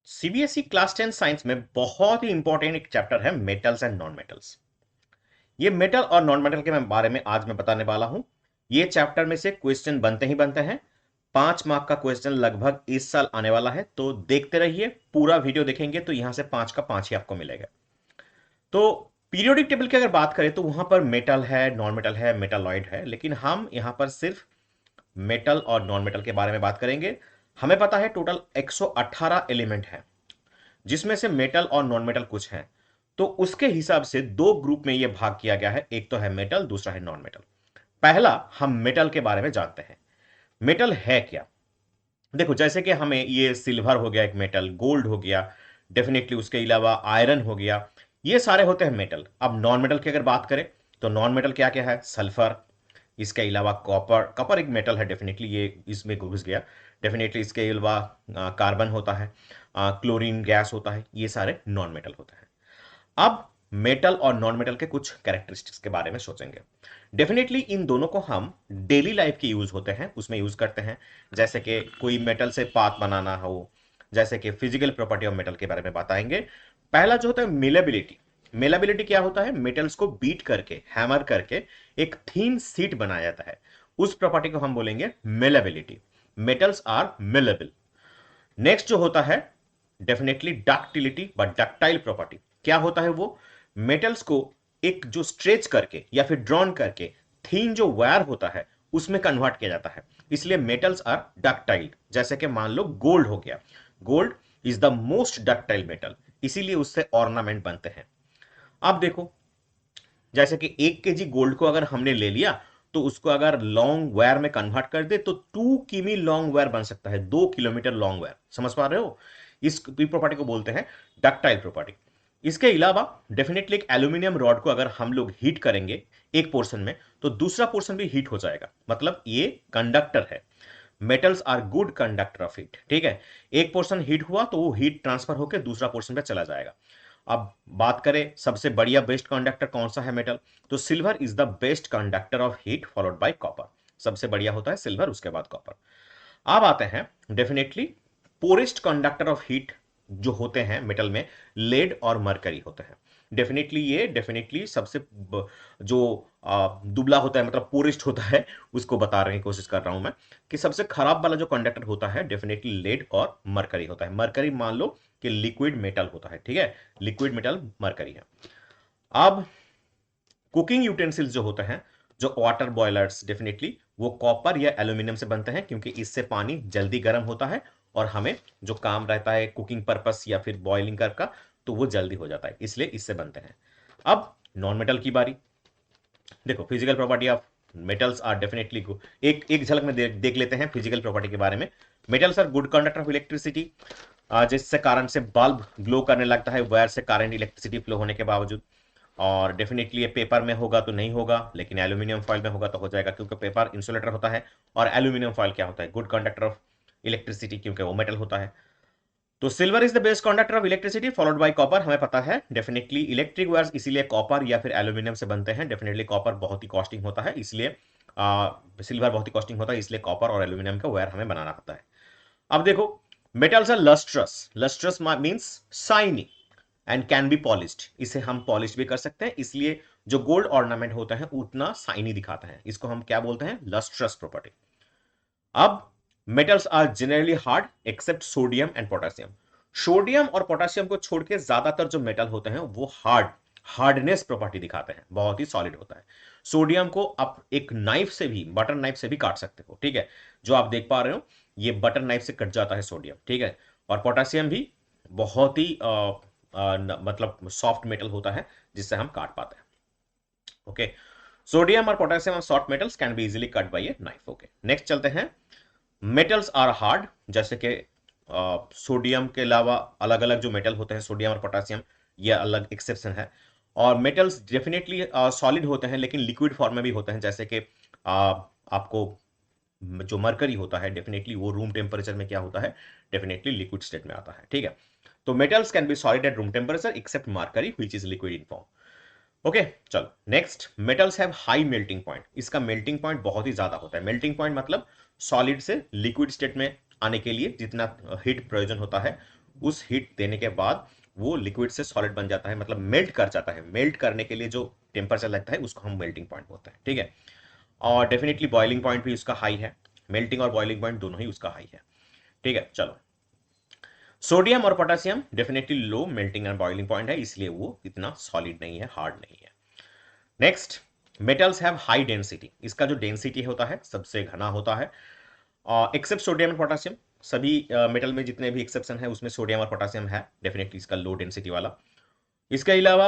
CBSE class 10 science में बहुत ही इंपॉर्टेंट एक चैप्टर है मेटल्स एंड नॉन मेटल्स। ये मेटल और नॉन मेटल के बारे में आज मैं बताने वाला हूं। ये चैप्टर में से क्वेश्चन बनते ही बनते हैं। 5 मार्क का क्वेश्चन लगभग इस साल आने वाला है, तो देखते रहिए। पूरा वीडियो देखेंगे तो यहां से 5 का 5 ही आपको मिलेगा। तो पीरियोडिक टेबल की अगर बात करें तो वहां पर मेटल है, नॉन मेटल है, मेटालॉइड है, लेकिन हम यहां पर सिर्फ मेटल और नॉन मेटल के बारे में बात करेंगे। हमें पता है टोटल 118 एलिमेंट है, जिसमें से मेटल और नॉन मेटल कुछ हैं। तो उसके हिसाब से दो ग्रुप में यह भाग किया गया है, एक तो है मेटल, दूसरा है नॉन मेटल। पहला हम मेटल के बारे में जानते हैं। मेटल है क्या? देखो, जैसे कि हमें ये सिल्वर हो गया एक मेटल, गोल्ड हो गया, डेफिनेटली उसके अलावा आयरन हो गया, ये सारे होते हैं मेटल। अब नॉन मेटल की अगर बात करें तो नॉन मेटल क्या क्या है? सल्फर, इसके अलावा कॉपर। कॉपर एक मेटल है, डेफिनेटली ये इसमें घुस गया। डेफिनेटली इसके अलावा कार्बन होता है, क्लोरीन गैस होता है, ये सारे नॉन मेटल होते हैं। अब मेटल और नॉन मेटल के कुछ कैरेक्टरिस्टिक्स के बारे में सोचेंगे। डेफिनेटली इन दोनों को हम डेली लाइफ के यूज होते हैं उसमें यूज करते हैं। जैसे कि कोई मेटल से पाथ बनाना हो, जैसे कि फिजिकल प्रॉपर्टी ऑफ मेटल के बारे में बताएंगे। पहला जो होता है मेलेबिलिटी। मेलेबिलिटी क्या होता है? मेटल्स को बीट करके, हैमर करके एक थीन सीट बनाया जाता है। उस प्रॉपर्टी को हम बोलेंगे malleability. Metals are malleable. Next जो होता है definitely ductility, but ductile property क्या होता है? वो मेटल्स को एक जो स्ट्रेच करके या फिर ड्रॉन करके थीन जो वायर होता है उसमें कन्वर्ट किया जाता है, इसलिए मेटल्स आर डक्टाइल। जैसे कि मान लो गोल्ड हो गया, gold is the most ductile metal, इसीलिए उससे ऑर्नामेंट बनते हैं। अब देखो, जैसे कि 1 केजी गोल्ड को अगर हमने ले लिया तो उसको अगर लॉन्ग वायर में कन्वर्ट कर दे तो 2 किमी लॉन्ग वायर बन सकता है, 2 किलोमीटर लॉन्ग वायर। समझ पा रहे हो? इस प्रॉपर्टी को बोलते हैं डक्टाइल प्रॉपर्टी। इसके अलावा डेफिनेटली एक एल्यूमिनियम रॉड को अगर हम लोग हीट करेंगे एक पोर्शन में, तो दूसरा पोर्शन भी हीट हो जाएगा, मतलब ये कंडक्टर है। Metals are good conductor of heat. ठीक है, एक पोर्शन हीट हुआ तो वो हीट ट्रांसफर होकर दूसरा पोर्शन पे चला जाएगा। अब बात करें सबसे बढ़िया बेस्ट कंडक्टर कौन सा है मेटल, तो silver is the best conductor of heat followed by copper. सबसे बढ़िया होता है सिल्वर, उसके बाद कॉपर। अब आते हैं definitely forest conductor of heat जो होते हैं मेटल में, लेड और मरकरी होते हैं। डेफिनेटली ये डेफिनेटली सबसे जो दुबला होता है, मतलब पोरेस्ट होता है, उसको बता रहे की कोशिश कर रहा हूं मैं कि सबसे खराब वाला जो कंडक्टर होता है डेफिनेटली लेड और मरकरी होता है। मरकरी मान लो कि लिक्विड मेटल होता है, ठीक है, लिक्विड मेटल मरकरी है। अब कुकिंग यूटेंसिल्स जो होते हैं, जो वाटर बॉयलर्स, डेफिनेटली वो कॉपर या एल्यूमिनियम से बनते हैं, क्योंकि इससे पानी जल्दी गर्म होता है और हमें जो काम रहता है कुकिंग पर्पस या फिर बॉइलिंग कर का, तो वो जल्दी हो जाता है, इसलिए इससे बनते हैं। अब नॉन मेटल की बारी। देखो, physical property of metals are definitely एक एक झलक में देख लेते हैं फिजिकल प्रॉपर्टी के बारे में। Metals are good conductor of electricity, जिससे कारण से बल्ब ग्लो करने लगता है, वायर से करंट इलेक्ट्रिसिटी फ्लो होने के बावजूद। और डेफिनेटली ये पेपर में होगा तो नहीं होगा, लेकिन एल्यूमिनियम फॉइल में होगा तो हो जाएगा, क्योंकि पेपर इंसुलेटर होता है और एल्यूमिनियम फॉइल क्या होता है? गुड कंडक्टर ऑफ इलेक्ट्रिसिटी, क्योंकि वो मेटल होता है। तो silver is the best conductor of electricity followed by copper, हमें पता है। डेफिनेटली इलेक्ट्रिक वायर्स इसीलिए कॉपर या फिर एल्यूमिनियम से बनते हैं। डेफिनेटली कॉपर बहुत ही कॉस्टिंग होता है, इसलिए सिल्वर बहुत ही कॉस्टिंग होता है, इसलिए कॉपर और एल्यूमिनियम का वायर हमें बनाना पड़ता है। अब देखो, metals are lustrous. Lustrous means shiny and can be polished, इसे हम पॉलिश भी कर सकते हैं, इसलिए जो गोल्ड ऑर्नामेंट होता है उतना शाइनी दिखाता है। इसको हम क्या बोलते हैं? Lustrous property. अब metals are generally hard except sodium and potassium. Sodium और पोटेशियम को छोड़ के ज्यादातर जो मेटल होते हैं वो हार्डनेस प्रॉपर्टी दिखाते हैं, बहुत ही सॉलिड होता है। सोडियम को आप एक नाइफ से भी, बटर नाइफ से भी काट सकते हो, ठीक है, जो आप देख पा रहे हो ये बटर नाइफ से कट जाता है सोडियम, ठीक है। और पोटेशियम भी बहुत ही मतलब सॉफ्ट मेटल होता है, जिससे हम काट पाते हैं। ओके, सोडियम और पोटेशियम और soft metals can be easily cut by a knife. Okay, next चलते हैं। मेटल्स आर हार्ड, जैसे कि सोडियम के अलावा अलग अलग जो मेटल होते हैं, सोडियम और पोटेशियम, ये अलग एक्सेप्शन है। और मेटल्स डेफिनेटली सॉलिड होते हैं, लेकिन लिक्विड फॉर्म में भी होते हैं, जैसे कि आपको जो मरकरी होता है डेफिनेटली वो रूम टेम्परेचर में क्या होता है? डेफिनेटली लिक्विड स्टेट में आता है, ठीक है। तो metals can be solid at room temperature except mercury which is liquid in form. Okay, चलो next. Metals have high melting point, इसका मेल्टिंग पॉइंट बहुत ही ज्यादा होता है। मेल्टिंग पॉइंट मतलब सॉलिड से लिक्विड स्टेट में आने के लिए जितना हीट प्रयोजन होता है उस हीट देने के बाद वो लिक्विड से सॉलिड बन जाता है, मतलब मेल्ट कर जाता है। मेल्ट करने के लिए जो टेम्परेचर लगता है उसको हम मेल्टिंग पॉइंट बोलते हैं, ठीक है। और डेफिनेटली बॉइलिंग पॉइंट भी उसका हाई है, मेल्टिंग और बॉइलिंग पॉइंट दोनों ही उसका हाई है, ठीक है। चलो, सोडियम और potassium definitely low melting and boiling point है, इसलिए वो इतना सॉलिड नहीं है, हार्ड नहीं है। Next, metals have high density. इसका जो डेंसिटी होता है सबसे घना होता है, एक्सेप्ट सोडियम एंड पोटेशियम। सभी मेटल में जितने भी एक्सेप्शन है उसमें सोडियम और पोटेशियम है डेफिनेटली इसका लो डेंसिटी वाला। इसके अलावा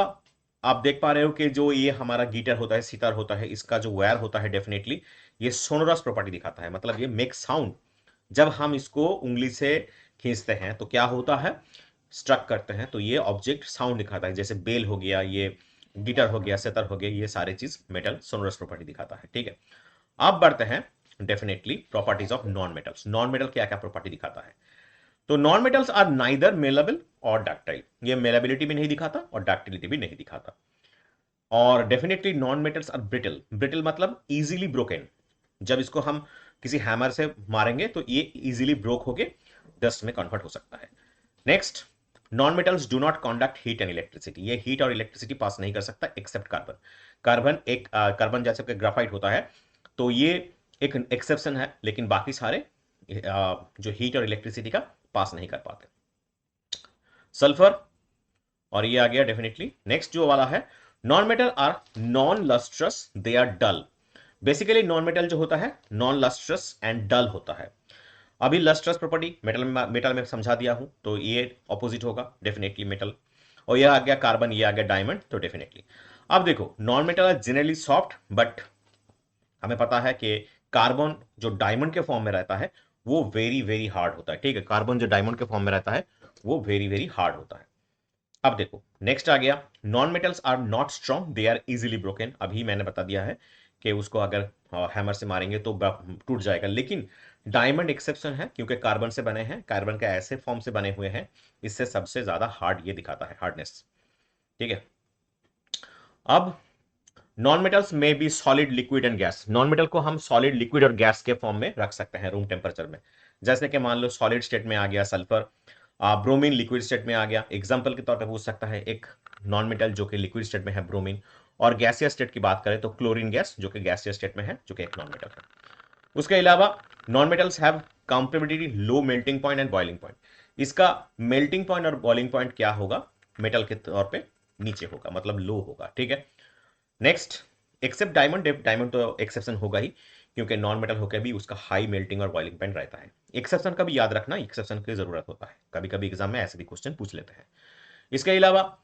आप देख पा रहे हो कि जो ये हमारा गीटर होता है, सितार होता है, इसका जो वायर होता है डेफिनेटली ये सोनोरस प्रॉपर्टी दिखाता है, मतलब ये मेक साउंड। जब हम इसको उंगली से खींचते हैं तो क्या होता है, स्ट्रक करते हैं तो ये ऑब्जेक्ट साउंड दिखाता है, जैसे बेल हो गया, ये गिटार हो गया, सितार हो गया, ये सारे चीज मेटल सोनोरस प्रॉपर्टी दिखाता है, ठीक है। अब बढ़ते हैं definitely properties of non metals. Non metal क्या क्या प्रॉपर्टी दिखाता है, तो non metals are neither malleable और डक्टाइल। ये मेलेबिलिटी भी नहीं दिखाता और डक्टिलिटी भी नहीं दिखाता। और definitely non metals are brittle. Brittle मतलब इजीली ब्रोकन। जब इसको हम किसी हैमर से मारेंगे तो ये इजीली ब्रोक होके डस्ट में कन्वर्ट हो सकता है। Next, non metals do not conduct heat and electricity. ये हीट और इलेक्ट्रिसिटी पास नहीं कर सकता एक्सेप्ट कार्बन। कार्बन जैसे कि ग्राफाइट होता है तो ये एक एक्सेप्शन है, लेकिन बाकी सारे जो हीट और इलेक्ट्रिसिटी का पास नहीं कर पाते। सल्फर, और ये आ गया डेफिनेटली। नेक्स्ट जो वाला है, non metal are non lustrous, they are dull. Basically non metal जो होता है नॉन लस्ट्रस एंड डल होता है। अभी लस्ट्रस प्रॉपर्टी मेटल में समझा दिया हूं, तो ये ऑपोजिट होगा डेफिनेटली मेटल। और ये आ गया कार्बन, ये आ गया डायमंड, तो डेफिनेटली। अब देखो, non metal are generally soft, but हमें पता है कि कार्बन जो डायमंड के फॉर्म में रहता है वो वेरी वेरी हार्ड होता है, ठीक है। कार्बन जो डायमंड के फॉर्म में रहता है वो वेरी वेरी हार्ड होता है। अब देखो, नेक्स्ट आ गया, non metals are not strong, they are easily broken. अभी मैंने बता दिया है कि उसको अगर हैमर से मारेंगे तो टूट जाएगा, लेकिन डायमंड एक्सेप्शन है क्योंकि कार्बन से बने हैं, कार्बन के ऐसे फॉर्म से बने हुए हैं, इससे सबसे ज्यादा हार्ड ये दिखाता है, हार्डनेस, ठीक है। अब नॉन मेटल्स में भी solid, liquid and gas. Non metal को हम सॉलिड, लिक्विड और गैस के फॉर्म में रख सकते हैं रूम टेम्परेचर में। जैसे कि मान लो सॉलिड स्टेट में आ गया सल्फर, ब्रोमीन लिक्विड स्टेट में आ गया। एग्जांपल के तौर पे पूछ सकता है एक नॉन मेटल जो कि लिक्विड स्टेट में है ब्रोमीन, और गैसियस स्टेट की बात करें तो क्लोरीन गैस जो कि गैसियस स्टेट में है, जो कि एक नॉन मेटल है। उसके अलावा non metals have comparatively low melting point and boiling point. इसका मेल्टिंग पॉइंट और बॉइलिंग पॉइंट क्या होगा, मेटल के तौर पे नीचे होगा, मतलब लो होगा, ठीक है। Next, except diamond. डायमंड तो एक्सेप्शन होगा ही क्योंकि नॉन मेटल होकर भी उसका हाई मेल्टिंग और बॉइलिंग पॉइंट रहता है। एक्सेप्शन का भी याद रखना, एक्सेप्शन की जरूरत होता है, कभी कभी एग्जाम में ऐसे भी क्वेश्चन पूछ लेते हैं। इसके अलावा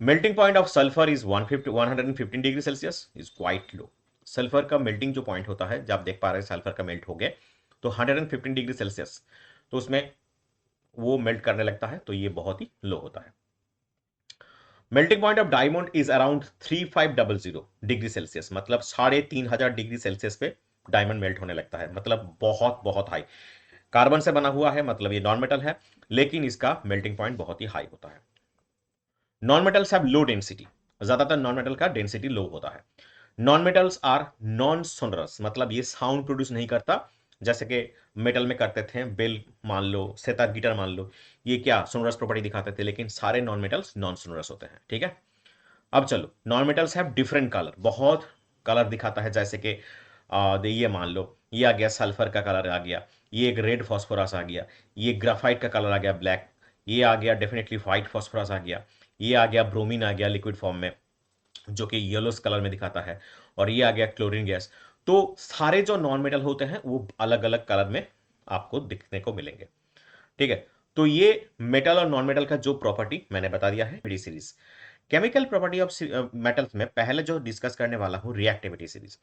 melting point of sulphur is 115 degree Celsius, is quite low. Sulphur का मेल्टिंग जो पॉइंट होता है, जब आप देख पा रहे हैं सल्फर का मेल्ट हो गया तो 115 डिग्री सेल्सियस, तो उसमें वो मेल्ट करने लगता है, तो ये बहुत ही लो होता है। Melting point of diamond is around 3500 degree Celsius, मतलब 3500 डिग्री सेल्सियस पे डायमंड मेल्ट होने लगता है, मतलब बहुत बहुत हाई। कार्बन से बना हुआ है, मतलब ये नॉन मेटल है, लेकिन इसका मेल्टिंग पॉइंट बहुत ही हाई होता है। Non metals have low density. ज्यादातर नॉन मेटल का डेंसिटी लो होता है। Non metals are non sonorous, मतलब ये साउंड प्रोड्यूस नहीं करता, जैसे कि मेटल में करते थे, बेल मान लो, सेतार, गिटार मान लो, ये क्या सोनरस प्रॉपर्टी दिखाते थे, लेकिन सारे नॉन मेटल्स नॉन सोनरस होते हैं, ठीक है। अब चलो, non metals have different colour, बहुत कलर दिखाता है, जैसे कि ये मान लो, ये आ गया सल्फर का कलर आ गया, ये एक रेड फॉस्फोरस आ गया, ये ग्राफाइट का कलर आ गया ब्लैक, ये आ गया डेफिनेटली व्हाइट फॉस्फोरस आ गया, ये आ गया ब्रोमीन आ गया लिक्विड फॉर्म में जो कि येलो कलर में दिखाता है, और ये आ गया क्लोरीन गैस। तो सारे जो नॉन मेटल होते हैं वो अलग अलग कलर में आपको दिखने को मिलेंगे, ठीक है। तो ये मेटल और नॉन मेटल का जो प्रॉपर्टी मैंने बता दिया है series. Chemical property of metals में पहले जो डिस्कस करने वाला हूं, रिएक्टिविटी सीरीज।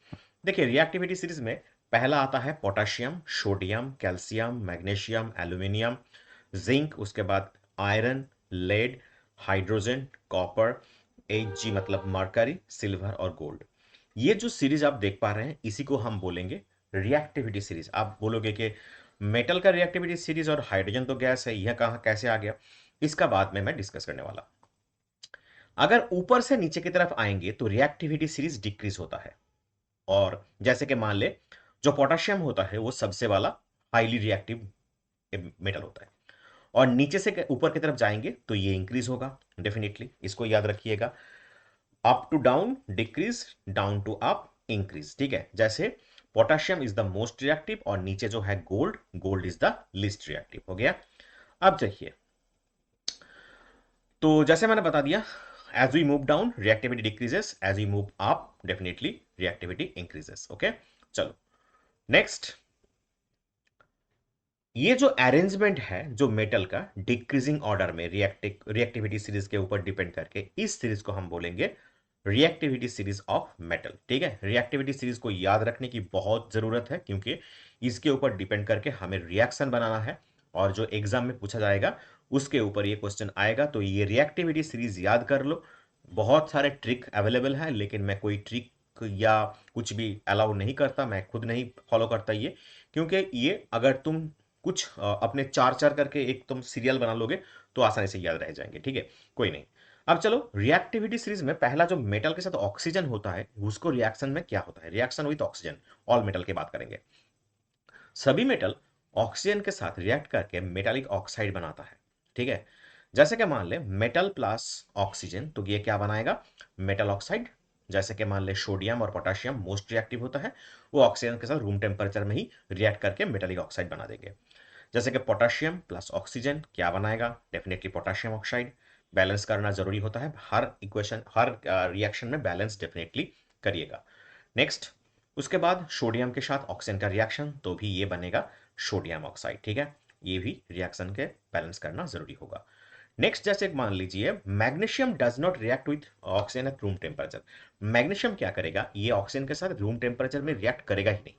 देखिए, रिएक्टिविटी सीरीज में पहला आता है potassium, sodium, calcium, magnesium, aluminium, zinc, उसके बाद iron, lead, hydrogen, copper, Hg मतलब मरकरी, सिल्वर और गोल्ड। ये जो सीरीज आप देख पा रहे हैं इसी को हम बोलेंगे रिएक्टिविटी सीरीज। आप बोलोगे कि मेटल का रिएक्टिविटी सीरीज और हाइड्रोजन तो गैस है, यह कहां कैसे आ गया, इसका बाद में मैं डिस्कस करने वाला। अगर ऊपर से नीचे की तरफ आएंगे तो रिएक्टिविटी सीरीज डिक्रीज होता है। और जैसे कि मान ले, जो पोटेशियम होता है वो सबसे वाला हाईली रिएक्टिव मेटल होता है, और नीचे से ऊपर की तरफ जाएंगे तो ये इंक्रीज होगा डेफिनेटली, इसको याद रखिएगा। Up to down decrease, down to up increase, ठीक है। जैसे potassium is the most reactive और नीचे जो है gold, gold is the least reactive हो गया। अब देखिए, तो जैसे मैंने बता दिया, as we move down reactivity decreases, as we move up definitely reactivity increases. Okay, चलो नेक्स्ट, ये जो अरेंजमेंट है जो मेटल का डिक्रीजिंग ऑर्डर में रिएक्टिविटी सीरीज के ऊपर डिपेंड करके, इस सीरीज को हम बोलेंगे रिएक्टिविटी सीरीज ऑफ मेटल, ठीक है। रिएक्टिविटी सीरीज को याद रखने की बहुत जरूरत है क्योंकि इसके ऊपर डिपेंड करके हमें रिएक्शन बनाना है और जो एग्जाम में पूछा जाएगा उसके ऊपर ये क्वेश्चन आएगा। तो ये रिएक्टिविटी सीरीज याद कर लो। बहुत सारे ट्रिक अवेलेबल है लेकिन मैं कोई ट्रिक या कुछ भी अलाउ नहीं करता, मैं खुद नहीं फॉलो करता ये, क्योंकि ये अगर तुम कुछ अपने चार चार करके एक तुम सीरियल बना लोगे तो आसानी से याद रह जाएंगे, ठीक है, कोई नहीं। अब चलो रिएक्टिविटी सीरीज में पहला जो मेटल के साथ ऑक्सीजन होता है उसको रिएक्शन में क्या होता है, reaction with oxygen, all metal की बात करेंगे। सभी मेटल ऑक्सीजन के साथ रिएक्ट करके मेटालिक ऑक्साइड बनाता है, ठीक है। जैसे कि मान ले मेटल प्लस ऑक्सीजन, तो ये क्या बनाएगा, मेटल ऑक्साइड। जैसे कि मान ले सोडियम और पोटेशियम मोस्ट रिएक्टिव होता है, वो ऑक्सीजन के साथ रूम टेम्परेचर में ही रिएक्ट करके मेटालिक ऑक्साइड बना देंगे। जैसे कि पोटेशियम प्लस ऑक्सीजन क्या बनाएगा, डेफिनेटली पोटेशियम ऑक्साइड। बैलेंस करना जरूरी होता है, हर इक्वेशन हर रिएक्शन में बैलेंस डेफिनेटली करिएगा। नेक्स्ट, उसके बाद सोडियम के साथ ऑक्सीजन का रिएक्शन, तो भी ये बनेगा सोडियम ऑक्साइड, ठीक है। ये भी रिएक्शन के बैलेंस करना जरूरी होगा। नेक्स्ट, जैसे मान लीजिए magnesium does not react with oxygen eight room temperature. Magnesium क्या करेगा, ये ऑक्सीजन के साथ रूम टेम्परेचर में रिएक्ट करेगा ही नहीं,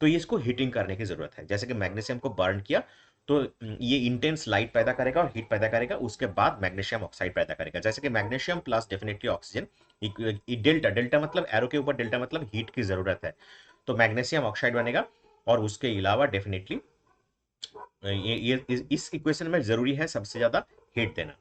तो ये इसको हीटिंग करने की जरूरत है। जैसे कि मैग्नीशियम को बर्न किया तो ये इंटेंस लाइट पैदा करेगा और हीट पैदा करेगा, उसके बाद मैग्नीशियम ऑक्साइड पैदा करेगा। जैसे कि magnesium plus definitely oxygen, delta, delta मतलब एरो के ऊपर डेल्टा मतलब हीट की जरूरत है, तो मैग्नीशियम ऑक्साइड बनेगा। और उसके अलावा डेफिनेटली ये इस इक्वेशन में जरूरी है सबसे ज्यादा हीट देना।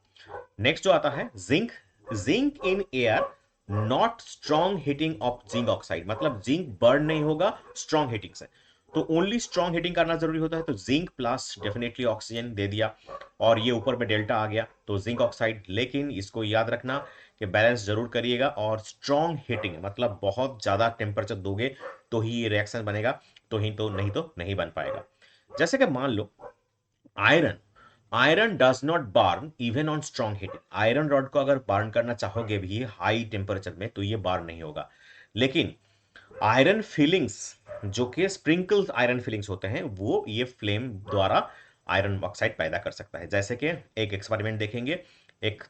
नेक्स्ट जो आता है zinc, zinc in air not strong heating of zinc oxide, मतलब जिंक बर्न नहीं होगा स्ट्रॉन्ग हीटिंग से, तो ओनली स्ट्रॉन्ग हीटिंग करना जरूरी होता है। तो जिंक प्लस डेफिनेटली ऑक्सीजन दे दिया और ये ऊपर में डेल्टा आ गया तो जिंक ऑक्साइड। लेकिन इसको याद रखना कि बैलेंस जरूर करिएगा, और स्ट्रॉन्ग हीटिंग मतलब बहुत ज्यादा टेम्परेचर दोगे तो ही ये रिएक्शन बनेगा, तो नहीं बन पाएगा। जैसे कि मान लो iron, iron does not burn even on strong heating. Iron rod को अगर बर्न करना चाहोगे भी हाई टेम्परेचर में तो ये बर्न नहीं होगा। लेकिन आयरन फिलिंग्स, जो कि स्प्रिंकल्स आयरन फिलिंग्स होते हैं, वो ये फ्लेम द्वारा आयरन ऑक्साइड पैदा कर सकता है। जैसे कि एक एक्सपेरिमेंट देखेंगे, एक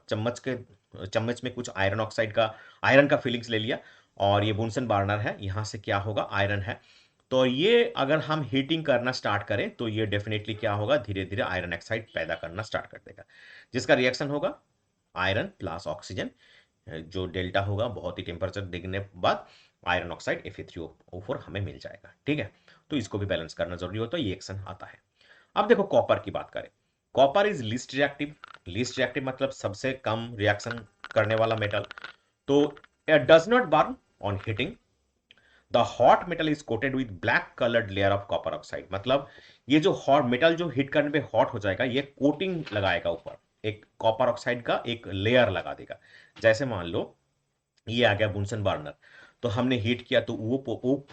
चम्मच में कुछ आयरन ऑक्साइड का, आयरन का फिलिंग्स ले लिया और ये बुनसन बर्नर है, यहां से क्या होगा, आयरन है, तो ये अगर हम हीटिंग करना स्टार्ट करें तो ये डेफिनेटली क्या होगा, धीरे धीरे आयरन ऑक्साइड पैदा करना स्टार्ट कर देगा, जिसका रिएक्शन होगा आयरन प्लस ऑक्सीजन, जो डेल्टा होगा बहुत ही टेम्परेचर देखने के बाद आयरन ऑक्साइड Fe3O4 हमें मिल जाएगा, ठीक है। तो इसको भी बैलेंस करना जरूरी होता है, ये एक्शन आता है। अब देखो कॉपर की बात करें, copper is least reactive. Least reactive मतलब सबसे कम रिएक्शन करने वाला मेटल। तो does not burn on heating, the hot metal is coated with black coloured layer of copper oxide, मतलब ये जो हॉट मेटल जो हीट करने पे हॉट हो जाएगा, ये कोटिंग लगाएगा ऊपर, एक कॉपर ऑक्साइड का एक लेयर लगा देगा। जैसे मान लो ये आ गया बुनसन बर्नर, तो हमने हीट किया तो वो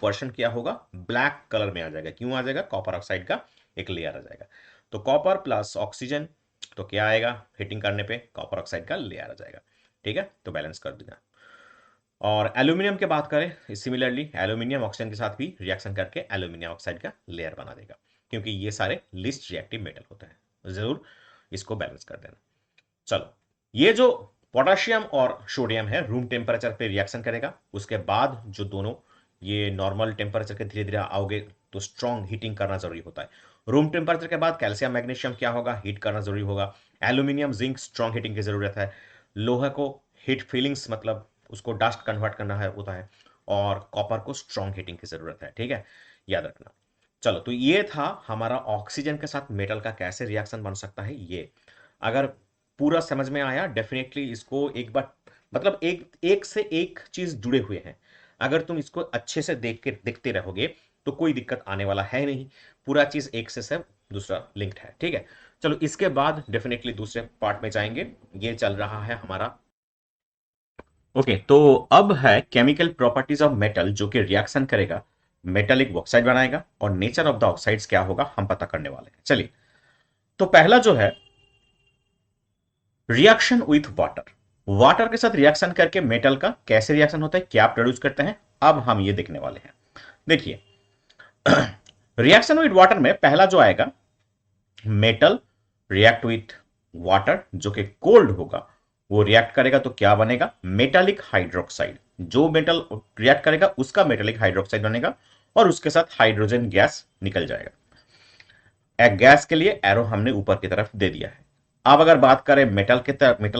पोर्शन क्या होगा, ब्लैक कलर में आ जाएगा। क्यों आ जाएगा, कॉपर ऑक्साइड का एक लेयर आ जाएगा। तो कॉपर प्लस ऑक्सीजन, तो क्या आएगा, हीटिंग करने पे कॉपर ऑक्साइड का लेयर आ जाएगा, ठीक है। तो बैलेंस कर देना। और एल्यूमिनियम की बात करें, सिमिलरली एल्यूमिनियम ऑक्सीजन के साथ भी रिएक्शन करके एल्यूमिनियम ऑक्साइड का लेयर बना देगा, क्योंकि ये सारे लिस्ट रिएक्टिव मेटल होते हैं। जरूर इसको बैलेंस कर देना। चलो, ये जो पोटेशियम और सोडियम है रूम टेम्परेचर पे रिएक्शन करेगा, उसके बाद जो दोनों ये नॉर्मल टेम्परेचर के धीरे धीरे आओगे तो स्ट्रॉन्ग हीटिंग करना जरूरी होता है। रूम टेम्परेचर के बाद कैल्शियम मैग्नीशियम क्या होगा, हीट करना जरूरी होगा। एल्यूमिनियम जिंक स्ट्रॉन्ग हीटिंग की जरूरत है। लोहा को हीट फीलिंग्स मतलब उसको डस्ट कन्वर्ट करना है होता है, और कॉपर को स्ट्रॉन्ग हीटिंग की जरूरत है, ठीक है, याद रखना। चलो, तो ये था हमारा ऑक्सीजन के साथ मेटल का कैसे रिएक्शन बन सकता है। ये अगर पूरा समझ में आया, डेफिनेटली इसको एक बार, मतलब एक एक से एक चीज जुड़े हुए हैं, अगर तुम इसको अच्छे से देखते रहोगे तो कोई दिक्कत आने वाला है नहीं, पूरा चीज एक से सब दूसरा लिंक्ड है, ठीक है। चलो इसके बाद डेफिनेटली दूसरे पार्ट में जाएंगे। ये चल रहा है हमारा। ओके, तो अब है केमिकल प्रॉपर्टीज ऑफ मेटल, जो कि रिएक्शन करेगा, मेटालिक ऑक्साइड बनाएगा, और नेचर ऑफ द ऑक्साइड्स क्या होगा हम पता करने वाले हैं। चलिए, तो पहला जो है रिएक्शन विथ वाटर। वाटर के साथ रिएक्शन करके मेटल का कैसे रिएक्शन होता है, क्या प्रोड्यूस करते हैं, अब हम ये देखने वाले हैं। देखिए, रिएक्शन विथ वाटर में पहला जो आएगा, मेटल रिएक्ट विथ वाटर, जो कि कोल्ड होगा, वो रिएक्ट करेगा तो क्या बनेगा, मेटालिक हाइड्रोक्साइड। जो मेटल रिएक्ट करेगा उसका मेटालिक हाइड्रोक्साइड बनेगा, और उसके साथ हाइड्रोजन गैस निकल जाएगा। एक गैस के लिए एरो हमने ऊपर की तरफ दे दिया है। अब अगर बात करें मेटल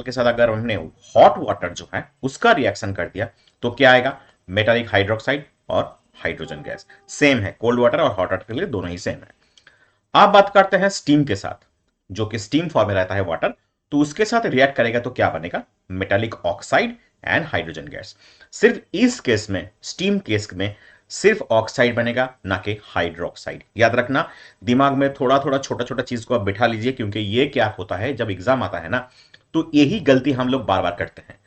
के साथ अगर हमने हॉट वाटर जो है उसका रिएक्शन कर दिया, तो क्या आएगा, मेटालिक हाइड्रोक्साइड और हाइड्रोजन गैस। सेम है, कोल्ड वाटर और हॉट वाटर के लिए दोनों ही सेम है। आप बात करते हैं स्टीम के साथ, जो कि स्टीम फॉर्म में रहता है वाटर, तो उसके साथ रिएक्ट करेगा तो क्या बनेगा, metallic oxide and hydrogen gas. सिर्फ इस केस में, स्टीम केस में, सिर्फ ऑक्साइड बनेगा, ना कि हाइड्रोक्साइड। याद रखना, दिमाग में थोड़ा थोड़ा छोटा छोटा चीज को आप बिठा लीजिए, क्योंकि ये क्या होता है, जब एग्जाम आता है ना, तो यही गलती हम लोग बार बार करते हैं।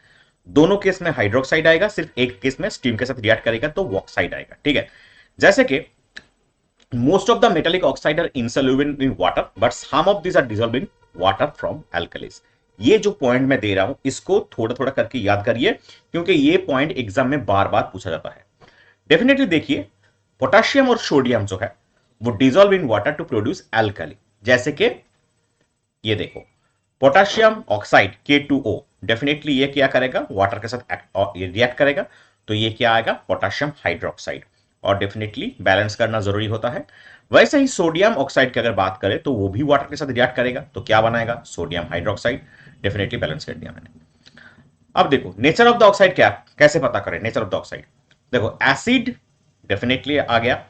दोनों केस में हाइड्रोक्साइड आएगा, सिर्फ एक केस में स्टीम के साथ रिएक्ट करेगा तो ऑक्साइड आएगा। ठीक है, जैसे कि most of the metallic oxide are insoluble in water, but some of these are dissolved in water from alkalis। ये जो पॉइंट मैं दे रहा हूं, इसको थोड़ा थोड़ा करके याद करिए, क्योंकि ये पॉइंट एग्जाम में बार बार पूछा जाता है। डेफिनेटली देखिए, पोटेशियम और सोडियम जो है वो dissolve in water to produce alkali. जैसे कि ये देखो, पोटेशियम ऑक्साइड K2O, डेफिनेटली ये क्या करेगा, वाटर के साथ रिएक्ट करेगा, तो ये क्या आएगा, पोटेशियम हाइड्रोक्साइड। और डेफिनेटली बैलेंस करना जरूरी होता है। वैसे ही सोडियम ऑक्साइड की अगर बात करें तो वो भी वाटर के साथ रिएक्ट करेगा, तो क्या बनाएगा, सोडियम हाइड्रोक्साइड। डेफिनेटली बैलेंस कर दिया मैंने। अब देखो, नेचर ऑफ द ऑक्साइड क्या, कैसे पता करें नेचर ऑफ द ऑक्साइड। देखो, एसिड डेफिनेटली आ गया,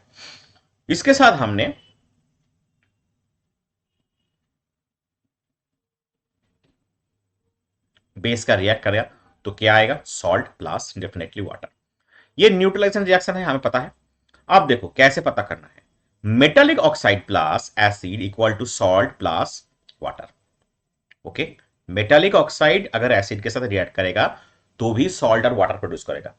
इसके साथ हमने बेस का रिएक्ट करेगा, तो क्या आएगा, सॉल्ट प्लस डेफिनेटली वाटर। ये न्यूट्रलाइजेशन रिएक्शन है, हमें पता है। अब देखो कैसे पता करना है, metallic oxide plus acid equal to salt plus water. Okay, metallic oxide अगर एसिड के साथ रिएक्ट करेगा तो भी सॉल्ट और वाटर प्रोड्यूस करेगा।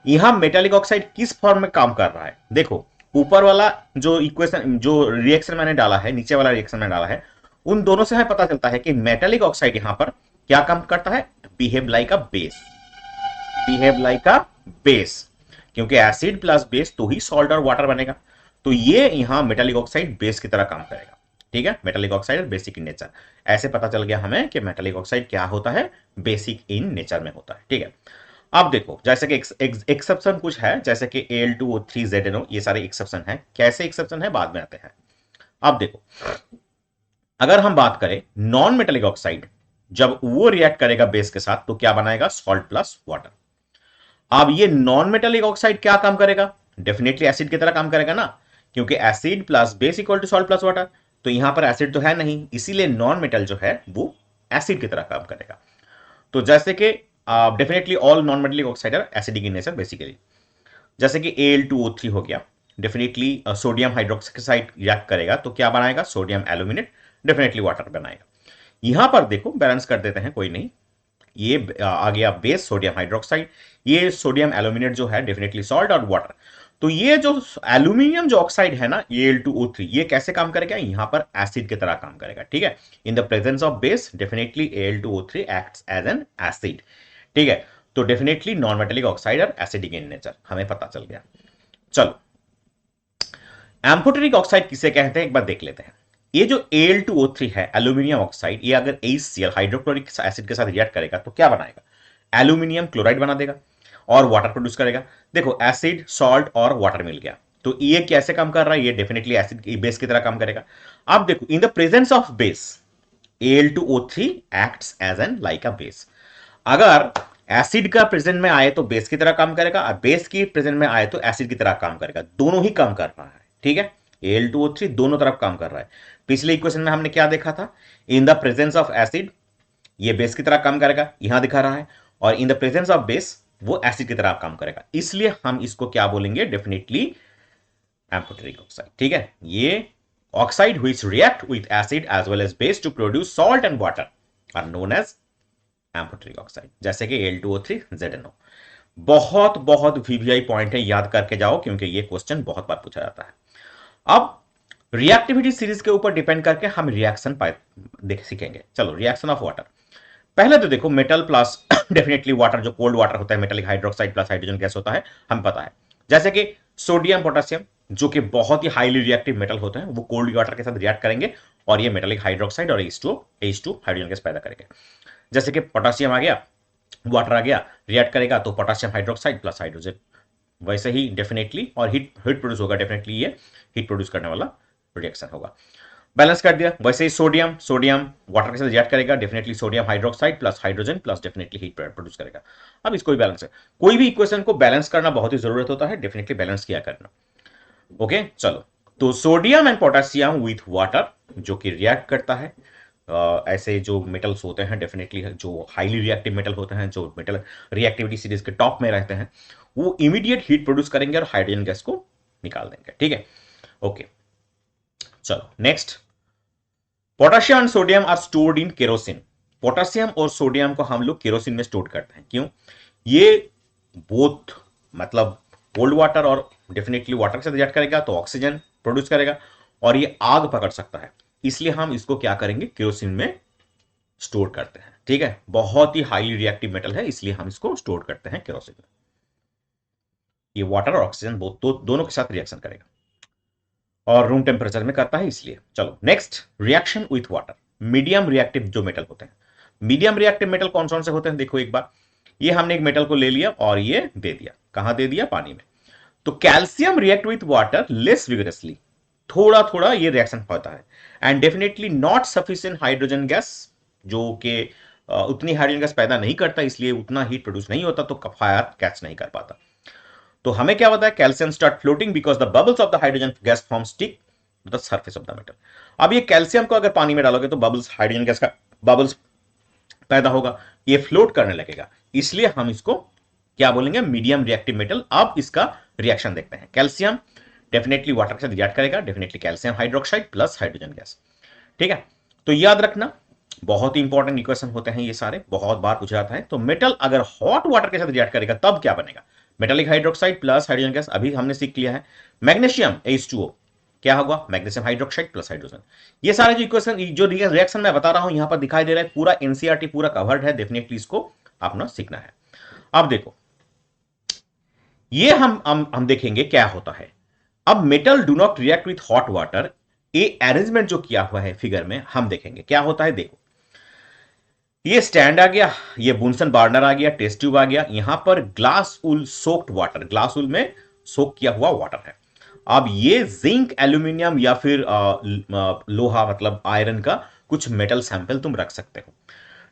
यहां मेटालिक ऑक्साइड किस फॉर्म में काम कर रहा है, देखो ऊपर वाला जो इक्वेशन, जो रिएक्शन मैंने डाला है, नीचे वाला रिएक्शन मैंने डाला है, उन दोनों से हमें पता चलता है कि मेटालिक ऑक्साइड यहां पर क्या काम करता है, behave like a base. Behave like a base, क्योंकि एसिड प्लस बेस तो ही सॉल्ट और वाटर बनेगा। तो ये यहां मेटालिक ऑक्साइड बेस की तरह काम करेगा। ठीक है, metallic oxide basic in nature, ऐसे पता चल गया हमें कि मेटालिक ऑक्साइड क्या होता है, बेसिक इन नेचर में होता है। ठीक है, अब देखो, जैसे कि एक्सेप्शन कुछ है, जैसे कि Al2O3ZnO, ये सारे एक्सेप्शन है। कैसे एक्सेप्शन है बाद में आते हैं। अब देखो, अगर हम बात करें नॉन मेटालिक ऑक्साइड, जब वो रिएक्ट करेगा बेस के साथ तो क्या बनाएगा, सॉल्ट प्लस वाटर। अब ये नॉन मेटालिक ऑक्साइड क्या काम करेगा, डेफिनेटली एसिड की तरह काम करेगा ना, क्योंकि acid plus base equal to salt plus water. तो यहां पर एसिड तो है नहीं, इसीलिए नॉन मेटल जो है वो एसिड की तरह काम करेगा। तो जैसे कि definitely all non metallic oxide are acidic in nature basically. जैसे कि Al2O3 हो गया, डेफिनेटली सोडियम हाइड्रोक्साइड रिएक्ट करेगा तो क्या बनाएगा, सोडियम एल्यूमिनेट, डेफिनेटली वाटर बनाएगा। यहां पर देखो बैलेंस कर देते हैं, कोई नहीं, ये आ गया बेस सोडियम हाइड्रोक्साइड, ये सोडियम एल्यूमिनेट जो है डेफिनेटली सॉल्ट और वाटर। तो ये जो एल्यूमिनियम जो ऑक्साइड है ना, Al2O3, ये कैसे काम करेगा, यहां पर एसिड की तरह काम करेगा। ठीक है, in the presence of base definitely Al2O3 acts as an acid. ठीक है, तो डेफिनेटली नॉन मेटालिक ऑक्साइड और एसिडिक इन नेचर हमें पता चल गया। चलो, एम्फोटेरिक ऑक्साइड किसे कहते हैं एक बार देख लेते हैं। ये जो Al2O3 है, एल्यूमिनियम ऑक्साइड, ये अगर HCl हाइड्रोक्लोरिक एसिड के साथ रिएक्ट करेगा तो क्या बनाएगा, एल्यूमिनियम क्लोराइड बना देगा और वाटर प्रोड्यूस करेगा। देखो, एसिड, सॉल्ट और वाटर मिल गया, तो ये कैसे काम कर रहा है, ये डेफिनेटली एसिड बेस की तरह काम करेगा। अब देखो, in the presence of base Al2O3 acts as an like a base. अगर एसिड का प्रेजेंट में आए तो बेस की तरह काम करेगा, और बेस की प्रेजेंट में आए तो एसिड की तरह काम करेगा, दोनों ही काम कर रहा है। ठीक है, Al2O3 दोनों तरफ काम कर रहा है। पिछले इक्वेशन में हमने क्या देखा था, इन द प्रेजेंस ऑफ एसिड ये बेस की तरह काम करेगा, यहां दिखा रहा है, और इन द प्रेजेंस ऑफ बेस वो एसिड की तरह काम करेगा, इसलिए हम इसको क्या बोलेंगे, डेफिनेटली एम्फोटेरिक ऑक्साइड। ठीक है, ये oxide which react with acid as well as base to produce salt and water are known as amphoteric oxide, जैसे कि Al2O3 ZNO। बहुत बहुत वीवीआई पॉइंट है, याद करके जाओ क्योंकि ये क्वेश्चन बहुत बार पूछा जाता है। अब रिएक्टिविटी सीरीज के ऊपर डिपेंड करके हम रिएक्शन देख सीखेंगे। चलो, रिएक्शन ऑफ वाटर पहले तो देखो, मेटल प्लस डेफिनेटली वाटर, जो कोल्ड वाटर होता है metallic hydroxide plus hydrogen gas होता है, हम पता है। जैसे कि सोडियम पोटेशियम जो कि बहुत ही हाईली रिएक्टिव मेटल होते हैं, वो कोल्ड वाटर के साथ रिएक्ट करेंगे और ये मेटालिक हाइड्रोक्साइड और H2 हाइड्रोजन गैस पैदा करेंगे। जैसे कि पोटेशियम आ गया, वाटर आ गया, रिएक्ट करेगा तो पोटेशियम हाइड्रोक्साइड प्लस हाइड्रोजन, वैसे ही डेफिनेटली और हीट प्रोड्यूस होगा, डेफिनेटली ये हीट प्रोड्यूस करने वाला रिएक्शन होगा। बैलेंस कर दिया, वैसे ही सोडियम वाटर के साथ रिएक्ट करेगा, definitely sodium hydroxide plus hydrogen plus definitely heat produce करेगा। अब इसको भी बैलेंस है, कोई भी इक्वेशन को बैलेंस करना बहुत ही जरूरत होता है, डेफिनेटली बैलेंस किया करना। ओके, चलो, तो sodium and potassium with water जो कि रिएक्ट करता है, ऐसे जो मेटल्स होते हैं डेफिनेटली जो हाईली रिएक्टिव मेटल होते हैं, जो मेटल रिएक्टिविटी सीरीज के टॉप में रहते हैं, वो इमीडिएट हीट प्रोड्यूस करेंगे और हाइड्रोजन गैस को निकाल देंगे। ठीक है, ओके, चलो next, potassium and sodium are stored in kerosene. Potassium और सोडियम को हम लोग केरोसिन में स्टोर करते हैं। क्यों? ये बोथ मतलब कोल्ड वाटर और डेफिनेटली वाटर के साथ रिएक्ट करेगा तो ऑक्सीजन प्रोड्यूस करेगा और ये आग पकड़ सकता है, इसलिए हम इसको क्या करेंगे, केरोसिन में स्टोर करते हैं। ठीक है, बहुत ही हाईली रिएक्टिव मेटल है, इसलिए हम इसको स्टोर करते हैं केरोसिन में। ये वाटर और ऑक्सीजन दोनों के साथ रिएक्शन करेगा और रूम टेम्परेचर में करता है, इसलिए। चलो next, reaction with water. Medium reactive जो मेटल होते हैं, मीडियम रिएक्टिव मेटल कौन कौन से होते हैं, देखो एक बार, ये हमने एक मेटल को ले लिया और ये दे दिया, कहां दे दिया, पानी में। तो calcium react with water less vigorously, थोड़ा थोड़ा ये रिएक्शन होता है, and definitely not sufficient hydrogen gas, जो कि उतनी हाइड्रोजन गैस पैदा नहीं करता, इसलिए उतना हीट प्रोड्यूस नहीं होता, तो फायर कैच नहीं कर पाता। तो हमें क्या बताया, calcium start floating because the bubbles of the hydrogen gas form stick to the surface of the metal. अब ये कैल्शियम को अगर पानी में डालोगे तो बबल्स, हाइड्रोजन गैस का बबल्स पैदा होगा, ये फ्लोट करने लगेगा, इसलिए हम इसको क्या बोलेंगे, मीडियम रिएक्टिव मेटल। अब इसका रिएक्शन देखते हैं। कैल्शियम डेफिनेटली वाटर के साथ रिएक्ट करेगा, definitely calcium hydroxide plus hydrogen gas. ठीक है, तो याद रखना, बहुत ही इंपॉर्टेंट इक्वेशन होते हैं ये सारे, बहुत बार पूछा जाता है। तो मेटल अगर हॉट वाटर के साथ रिएक्ट करेगा तब क्या बनेगा, metallic hydroxide plus hydrogen gas, अभी हमने सीख लिया है। मैग्नीशियम H2O क्या होगा, मैग्नीशियम हाइड्रोक्साइड प्लस हाइड्रोजन। ये सारे जो इक्वेशन, जो रिएक्शन मैं बता रहा हूं यहां पर दिखाई दे रहा है, पूरा एनसीईआरटी पूरा कवर्ड है, डेफिनेटली इसको अपना सीखना है। अब देखो, ये हम देखेंगे क्या होता है। अब metal do not react with hot water, ये अरेंजमेंट जो किया हुआ है फिगर में, हम देखेंगे क्या होता है। देखो, ये स्टैंड आ गया, ये बुनसन बर्नर आ गया, टेस्ट ट्यूब आ गया, यहां पर ग्लास उल सोक्ड वाटर, ग्लास उल में सोक किया हुआ वाटर है। अब ये जिंक, एल्यूमिनियम या फिर लोहा मतलब आयरन का कुछ मेटल सैंपल तुम रख सकते हो।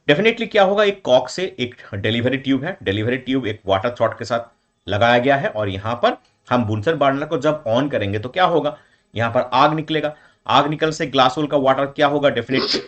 डेफिनेटली क्या होगा, एक कॉक से एक डिलीवरी ट्यूब है, डिलीवरी ट्यूब एक वाटर थ्रॉट के साथ लगाया गया है और यहां पर हम बुनसन बर्नर को जब ऑन करेंगे तो क्या होगा, यहां पर आग निकलेगा, आग निकल से ग्लास उल का वाटर क्या होगा, डेफिनेटली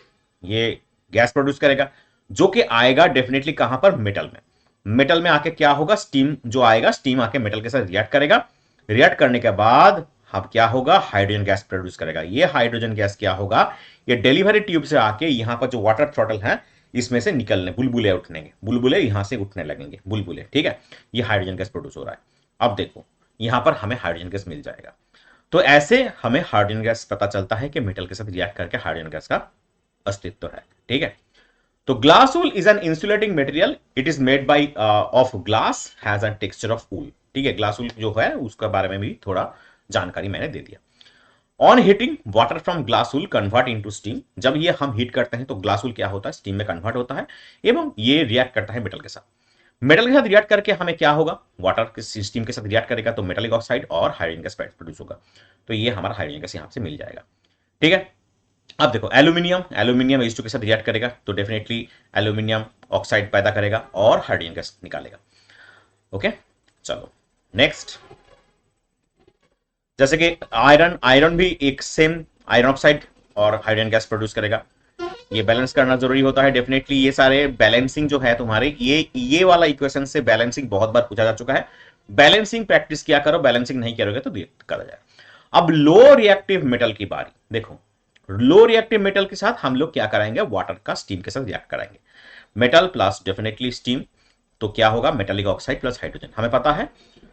ये गैस प्रोड्यूस करेगा, जो कि आएगा डेफिनेटली कहां पर, मेटल में। मेटल में आके क्या होगा, स्टीम जो आएगा, स्टीम आके मेटल के साथ रिएक्ट करेगा, रिएक्ट करने के बाद अब क्या होगा, हाइड्रोजन गैस प्रोड्यूस करेगा। ये हाइड्रोजन गैस क्या होगा, ये डिलीवरी ट्यूब से आके यहां पर जो वाटर थ्रॉटल है इसमें से निकलने, बुलबुले उठनेंगे, बुलबुले यहां से उठने लगेंगे, बुलबुले। ठीक है, ये हाइड्रोजन गैस प्रोड्यूस हो रहा है। अब देखो, यहां पर हमें हाइड्रोजन गैस मिल जाएगा। तो ऐसे हमें हाइड्रोजन गैस पता चलता है कि मेटल के साथ रिएक्ट करके हाइड्रोजन गैस का अस्तित्व है। ठीक है, तो glass wool is an insulating material, it is made by of glass, has a texture of wool. ठीक है, ग्लास वूल जो है उसके बारे में भी थोड़ा जानकारी मैंने दे दिया। On heating water from glass wool convert into steam, जब ये हम हीट करते हैं तो ग्लास वूल क्या होता है, स्टीम में कन्वर्ट होता है एवं ये रिएक्ट करता है मेटल के साथ। मेटल के साथ रिएक्ट करके हमें क्या होगा, वाटर के स्टीम के साथ रिएक्ट करेगा तो मेटालिक ऑक्साइड और हाइड्रोजन गैस प्रोड्यूस होगा, तो ये हमारा हाइड्रोजन गैस यहां से मिल जाएगा। ठीक है, अब देखो, एल्यूमिनियम H2 के साथ रिएक्ट करेगा तो डेफिनेटली एल्यूमिनियम ऑक्साइड पैदा करेगा और हाइड्रोजन गैस निकालेगा। ओके, चलो नेक्स्ट, जैसे कि आयरन भी एक सेम आयरन ऑक्साइड और हाइड्रोजन गैस प्रोड्यूस करेगा। ये बैलेंस करना जरूरी होता है डेफिनेटली। ये सारे बैलेंसिंग जो है तुम्हारे, ये वाला इक्वेशन से बैलेंसिंग बहुत बार पूछा जा चुका है, बैलेंसिंग प्रैक्टिस किया करो, बैलेंसिंग नहीं करोगे तो दिक्कत आ जाए। अब लो रिएक्टिव मेटल की बारी, देखो लो रिएक्टिव मेटल के साथ हम लोग क्या कराएंगे, वाटर का स्टीम के साथ रिएक्ट कराएंगे। मेटल प्लस डेफिनेटली स्टीम, तो क्या होगा, मेटालिक ऑक्साइड प्लस हाइड्रोजन, हमें पता है।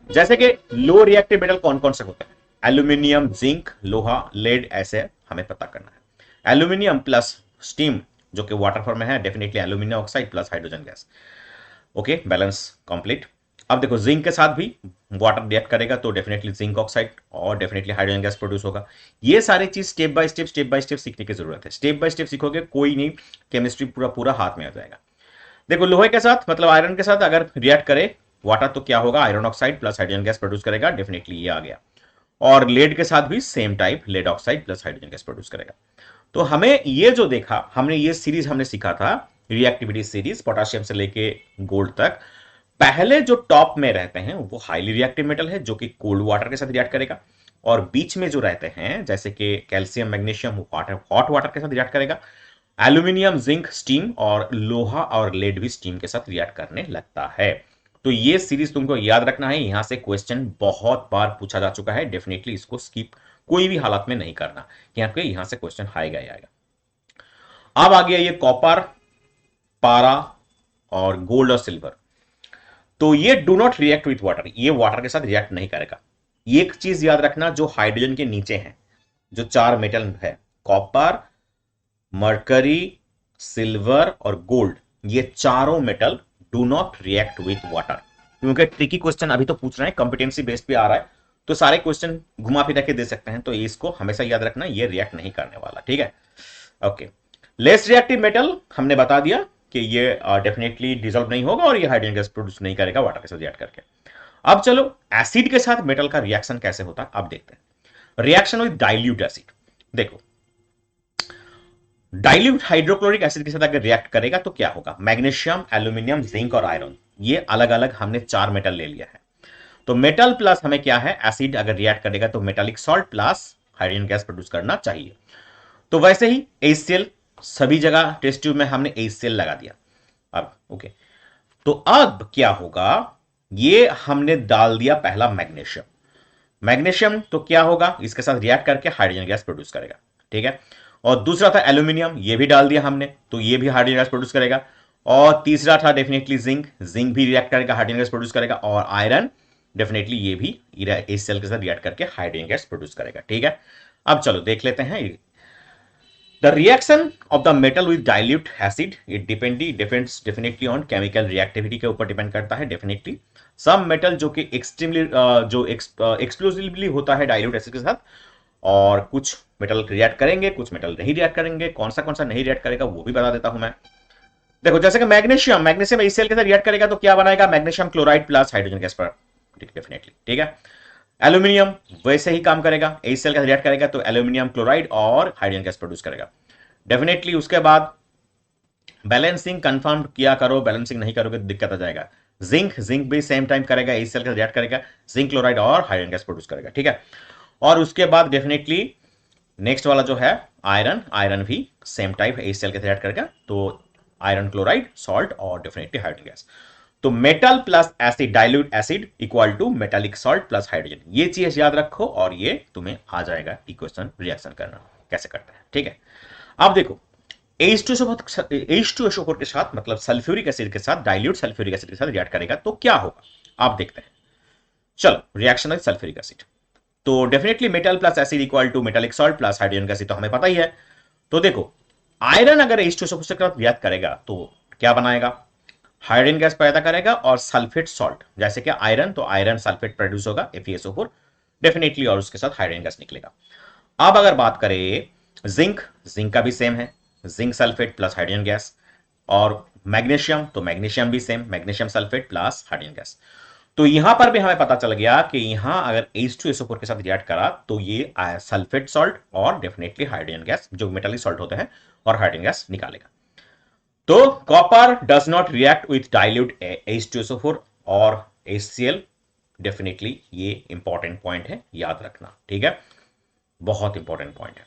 जैसे कि लो रिएक्टिव मेटल कौन कौन से होते हैं, एल्यूमिनियम, जिंक, लोहा, लेड, ऐसे हमें पता करना है। एल्यूमिनियम प्लस स्टीम जो कि वाटर फॉर्म में है, definitely aluminium oxide plus hydrogen gas. Okay, balance complete. अब देखो जिंक के साथ भी वाटर रिएक्ट करेगा तो डेफिनेटली जिंक ऑक्साइड और डेफिनेटली हाइड्रोजन गैस प्रोड्यूस होगा। ये सारी चीज स्टेप बाय स्टेप सीखने की जरूरत है। स्टेप बाय स्टेप सीखोगे कोई नहीं, केमिस्ट्री पूरा पूरा हाथ में आ जाएगा। देखो लोहे के साथ मतलब आयरन के साथ अगर रिएक्ट करे वाटर तो क्या होगा, iron oxide plus hydrogen gas produce करेगा, डेफिनेटली ये आ गया। और लेड के साथ भी same type, lead oxide plus hydrogen gas produce करेगा। तो हमें ये जो देखा हमने, ये सीरीज हमने सीखा था, रिएक्टिविटी सीरीज, पोटाशियम से लेके गोल्ड तक। पहले जो टॉप में रहते हैं वो हाईली रिएक्टिव मेटल है जो कि कोल्ड वाटर के साथ रिएक्ट करेगा, और बीच में जो रहते हैं जैसे कि calcium, magnesium, water, hot water के साथ रिएक्ट करेगा। एल्यूमिनियम, जिंक स्टीम, और लोहा और लेड भी स्टीम के साथ रिएक्ट करने लगता है। तो ये सीरीज तुमको याद रखना है, यहां से क्वेश्चन बहुत बार पूछा जा चुका है, डेफिनेटली इसको स्किप कोई भी हालत में नहीं करना, यहां से क्वेश्चन आएगा ही आएगा। अब आ गया ये कॉपर, पारा और गोल्ड और सिल्वर। तो ये do not react with water, ये वाटर के साथ रिएक्ट नहीं करेगा। एक चीज याद रखना, जो हाइड्रोजन के नीचे है जो चार मेटल है, कॉपर, मर्करी, सिल्वर और गोल्ड, ये चारों metal do not react with water. क्योंकि ट्रिकी क्वेश्चन अभी तो पूछ रहे हैं, कॉम्पिटेंसी बेस पे आ रहा है, तो सारे क्वेश्चन घुमा फिरा के दे सकते हैं, तो इसको हमेशा याद रखना, ये रिएक्ट नहीं करने वाला, ठीक है। ओके, लेस रिएक्टिव मेटल हमने बता दिया कि ये डेफिनेटली डिसॉल्व नहीं होगा और ये हाइड्रोजन गैस प्रोड्यूस नहीं करेगा वाटर के साथ रिएक्ट करके। अब चलो एसिड के साथ मेटल का रिएक्शन कैसे होता है अब देखते हैं। रिएक्शन विद डाइल्यूट एसिड, देखो डाइल्यूट हाइड्रोक्लोरिक एसिड के साथ अगर रिएक्ट करेगा तो क्या होगा, मैग्नीशियम, एल्यूमिनियम, जिंक और आयरन, ये अलग अलग हमने चार मेटल ले लिया है। तो मेटल प्लस हमें क्या है, एसिड अगर रिएक्ट करेगा तो metallic salt plus hydrogen gas produce करना चाहिए। तो वैसे ही HCl, सभी जगह टेस्ट ट्यूब में हमने HCl लगा दिया। अब ओके, तो अब क्या होगा, ये हमने डाल दिया पहला मैग्नीशियम। मैग्नीशियम तो क्या होगा, इसके साथ रिएक्ट करके हाइड्रोजन गैस प्रोड्यूस करेगा, ठीक है। और दूसरा था एल्यूमिनियम, ये भी डाल दिया हमने, तो ये भी हाइड्रोजन गैस प्रोड्यूस करेगा। और तीसरा था डेफिनेटली जिंक, जिंक भी रिएक्ट करेगा, हाइड्रोजन गैस प्रोड्यूस करेगा। और आयरन, डेफिनेटली ये भी HCl के साथ रिएक्ट करके हाइड्रोजन गैस प्रोड्यूस करेगा, ठीक है। अब चलो देख लेते हैं। The reaction of the metal with dilute acid, it depends definitely on chemical reactivity के ऊपर डिपेंड करता है डेफिनेटली। सब मेटल जो कि एक्सट्रीमली जो एक्सप्लोसिवली होता है डाइल्यूट एसिड के साथ, और कुछ मेटल रिएक्ट करेंगे, कुछ मेटल नहीं रिएक्ट करेंगे। कौन सा नहीं रिएक्ट करेगा वो भी बता देता हूं मैं। देखो जैसे कि मैग्नीशियम, मैग्नीशियम HCl के साथ रिएक्ट करेगा तो क्या बनाएगा, magnesium chloride plus hydrogen gas पर, डेफिनेटली, ठीक है। एल्यूमिनियम वैसे ही काम करेगा, HCl का रिएक्ट करेगा तो एल्यूमिनियम क्लोराइड और हाइड्रोजन गैस प्रोड्यूस करेगा, डेफिनेटली। उसके बाद बैलेंसिंग कंफर्म किया करो, बैलेंसिंग नहीं करोगे तो दिक्कत आ जाएगा। जिंक भी सेम टाइम करेगा, HCl का रिएक्ट करेगा, जिंक क्लोराइड और हाइड्रोजन गैस प्रोड्यूस करेगा, ठीक है। और उसके बाद डेफिनेटली नेक्स्ट वाला जो है आयरन भी सेम टाइप HCl के रिएक्ट करेगा, तो आयरन क्लोराइड, सॉल्ट और डेफिनेटली हाइड्रोजन गैस। तो metal plus acid, dilute acid equal to metallic salt plus hydrogen, ये चीज याद रखो और ये तुम्हें आ जाएगा इक्वेशन रिएक्शन करना कैसे करता है, ठीक है। अब देखो H2SO4 के साथ मतलब सल्फ्यूरिक एसिड के साथ, डाइल्यूट सल्फ्यूरिक एसिड के साथ रिएक्ट करेगा तो क्या होगा, आप देखते हैं। चलो रिएक्शन विद सल्फ्यूरिक एसिड, तो definitely metal plus acid equal to metallic salt plus hydrogen gas, तो हमें पता ही है। तो देखो आयरन अगर H2SO4 के साथ रिएक्ट करेगा तो क्या बनाएगा, हाइड्रोजन गैस पैदा करेगा और सल्फेट सॉल्ट, जैसे कि आयरन, तो आयरन सल्फेट प्रोड्यूस होगा FeSO4 डेफिनेटली, और उसके साथ हाइड्रोजन गैस निकलेगा। अब अगर बात करें जिंक, जिंक का भी सेम है, zinc sulphate plus hydrogen gas. और मैग्नीशियम, तो मैग्नीशियम भी same, magnesium sulphate plus hydrogen gas. तो यहां पर भी हमें पता चल गया कि यहां अगर H2SO4 के साथ रिएक्ट करा तो ये सल्फेट सॉल्ट और डेफिनेटली हाइड्रोजन गैस, जो मेटालिक सॉल्ट होते हैं, और हाइड्रोजन गैस निकालेगा। तो copper does not react with dilute H2SO4 और HCl, डेफिनेटली ये इंपॉर्टेंट पॉइंट है, याद रखना, ठीक है, बहुत इंपॉर्टेंट पॉइंट है।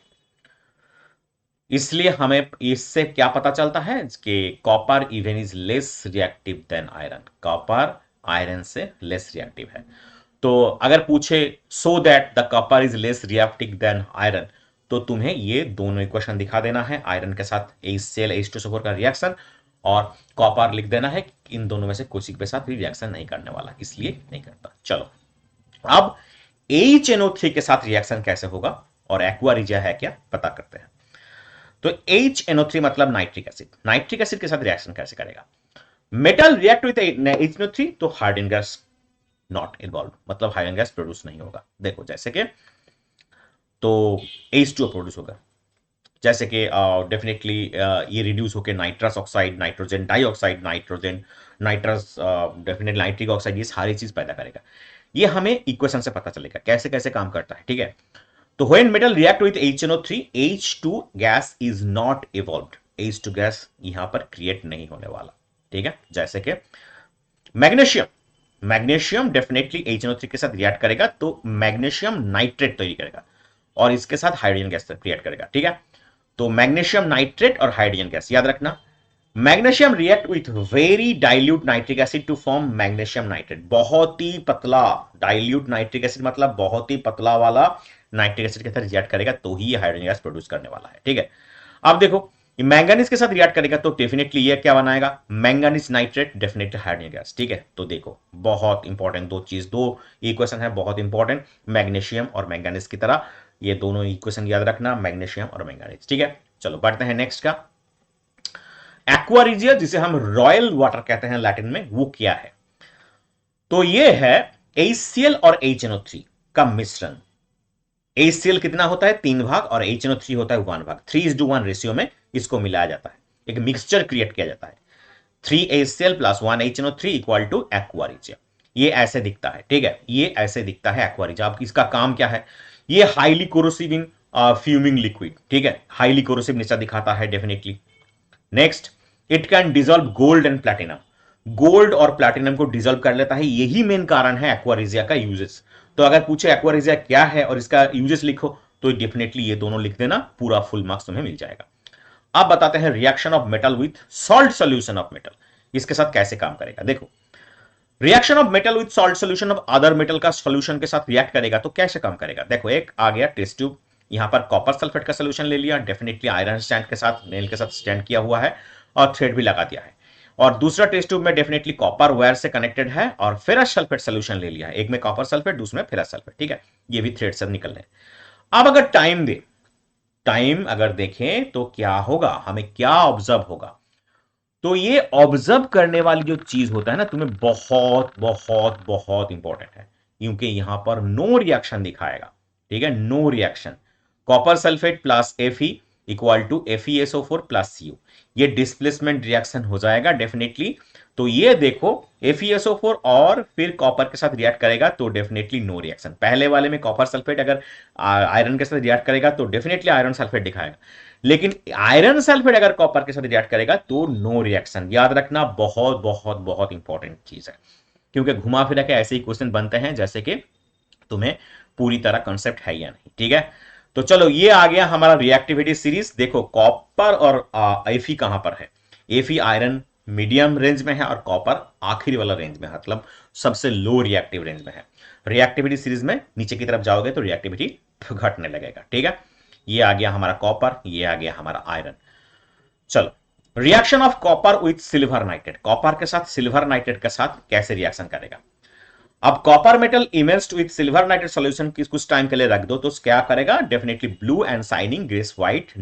इसलिए हमें इससे क्या पता चलता है कि copper even is less reactive than iron, copper iron से लेस रिएक्टिव है। तो अगर पूछे so that the copper is less reactive than iron, तो तुम्हें ये दोनों इक्वेशन दिखा देना है, आयरन के साथ HCl H2SO4 का रिएक्शन, और कॉपर लिख देना है इन दोनों में से किसी के साथ भी रिएक्शन नहीं करने वाला, इसलिए नहीं करता। चलो अब HNO3 के साथ रिएक्शन कैसे होगा और एक्वा रिजिया है क्या पता करते हैं। तो HNO3 मतलब नाइट्रिक एसिड, नाइट्रिक एसिड के साथ रिएक्शन कैसे करेगा। मेटल रिएक्ट विद HNO3 तो हाइड्रोजन गैस नॉट इन्वॉल्व, मतलब हाइड्रोजन गैस प्रोड्यूस नहीं होगा। देखो जैसे कि तो H2O प्रोड्यूस होगा, जैसे कि डेफिनेटली ये रिड्यूस होकर nitrous oxide, nitrogen dioxide, nitrous definitely nitric oxide, ये सारी चीज पैदा करेगा। ये हमें इक्वेशन से पता चलेगा कैसे कैसे काम करता है, ठीक है। तो when metal react with HNO3 H2 gas is not evolved, H2 gas यहां पर क्रिएट नहीं होने वाला, ठीक है। जैसे कि मैग्नीशियम, मैग्नीशियम डेफिनेटली HNO3 के साथ रिएक्ट करेगा तो मैग्नीशियम नाइट्रेट तैयार करेगा और इसके साथ हाइड्रोजन गैस क्रिएट करेगा, ठीक है। तो मैग्नीशियम नाइट्रेट और हाइड्रोजन गैस याद रखना। Magnesium react with very dilute nitric acid to form magnesium nitrate, बहुत ही पतला डाइल्यूट नाइट्रिक एसिड मतलब बहुत ही पतला वाला नाइट्रिक एसिड के साथ रिएक्ट करेगा तो ही ये हाइड्रोजन गैस प्रोड्यूस करने वाला है, ठीक है। अब देखो मैंगनीज के साथ रिएक्ट करेगा तो डेफिनेटली ये क्या बनाएगा, manganese nitrate, definitely hydrogen gas, ठीक है। तो देखो बहुत इंपॉर्टेंट दो चीज, दो इक्वेशन है बहुत इंपॉर्टेंट, मैग्नीशियम और मैंगनीज की तरह ये दोनों इक्वेशन याद रखना, मैग्नीशियम और मैंगनीज, ठीक है। चलो बढ़ते हैं नेक्स्ट का। एक्वा रिजिया जिसे हम रॉयल वाटर कहते हैं लैटिन में, वो क्या है। तो ये है HCl और HNO3 का मिश्रण। HCl कितना होता है 3 भाग और HNO3 होता है 1 भाग, 3:1 रेशियो में इसको मिलाया जाता है, एक मिक्सचर क्रिएट किया जाता है। 3 HCl + 1 HNO3 equal to aqua regia. ये ऐसे दिखता है, ठीक है, ये ऐसे दिखता है एक्वा रिजिया। अब इसका काम क्या है, ये हाईली कोरोसिव इन फ्यूमिंग लिक्विड, ठीक है, हाईली कोरोसिव नेचर दिखाता है definitely. Next, it can dissolve gold and platinum, gold और प्लैटिनम को डिजोल्व कर लेता है, यही मेन कारण है एक्वा रिजिया का यूजेस। तो अगर पूछे एक्वा रिजिया क्या है और इसका यूजेस लिखो तो डेफिनेटली ये दोनों लिख देना, पूरा फुल मार्क्स तुम्हें मिल जाएगा। अब बताते हैं reaction of metal with salt solution of metal, इसके साथ कैसे काम करेगा। देखो reaction of metal with salt solution of other metal का सोल्यूशन के साथ रिएक्ट करेगा तो कैसे काम करेगा। देखो एक आ गया टेस्ट ट्यूब, यहां पर कॉपर सल्फेट का सोल्यूशन ले लिया, डेफिनेटली आयरन स्टैंड के साथ, नेल के साथ स्टैंड किया हुआ है और थ्रेड भी लगा दिया है। और दूसरा टेस्ट ट्यूब में डेफिनेटली कॉपर वायर से कनेक्टेड है और फेरस सल्फेट सोल्यूशन ले लिया है, एक में कॉपर सल्फेट दूसरे में फेरस सल्फेट, ठीक है, ये भी थ्रेड से निकल रहे हैं। अब अगर टाइम अगर देखें तो क्या होगा, हमें क्या ऑब्जर्व होगा। तो ये ऑब्जर्व करने वाली जो चीज होता है ना, तुम्हें बहुत बहुत बहुत इंपॉर्टेंट है, क्योंकि यहां पर नो रिएक्शन दिखाएगा, ठीक है, no reaction. Copper sulphate plus Fe equal to FeSO4 plus CO, ये डिस्प्लेसमेंट रिएक्शन हो जाएगा डेफिनेटली। तो ये देखो FeSO4 और फिर कॉपर के साथ रिएक्ट करेगा तो डेफिनेटली नो रिएक्शन। पहले वाले में कॉपर सल्फेट अगर आयरन के साथ रिएक्ट करेगा तो डेफिनेटली आयरन सल्फेट दिखाएगा, लेकिन आयरन सल्फेट अगर कॉपर के साथ रिएक्ट करेगा तो नो रिएक्शन। याद रखना बहुत बहुत बहुत इंपॉर्टेंट चीज है, क्योंकि घुमा फिरा के ऐसे ही क्वेश्चन बनते हैं जैसे कि तुम्हें पूरी तरह कॉन्सेप्ट है या नहीं, ठीक है। तो चलो ये आ गया हमारा रिएक्टिविटी सीरीज। देखो कॉपर और Fe कहां पर है, Fe आयरन मीडियम रेंज में है और कॉपर आखिरी वाला रेंज में, मतलब सबसे लो रिएक्टिव रेंज में है। रिएक्टिविटी सीरीज में नीचे की तरफ जाओगे तो रिएक्टिविटी घटने लगेगा, ठीक है। ये आ गया हमारा कॉपर, ये आ गया हमारा आयरन। चलो reaction of copper with silver nitrate, copper के साथ सिल्वर नाइट्रेट के साथ कैसे रिएक्शन करेगा। अब copper metal immersed with silver nitrate solution कुछ टाइम के लिए रख दो तो क्या करेगा, definitely blue and shining grace white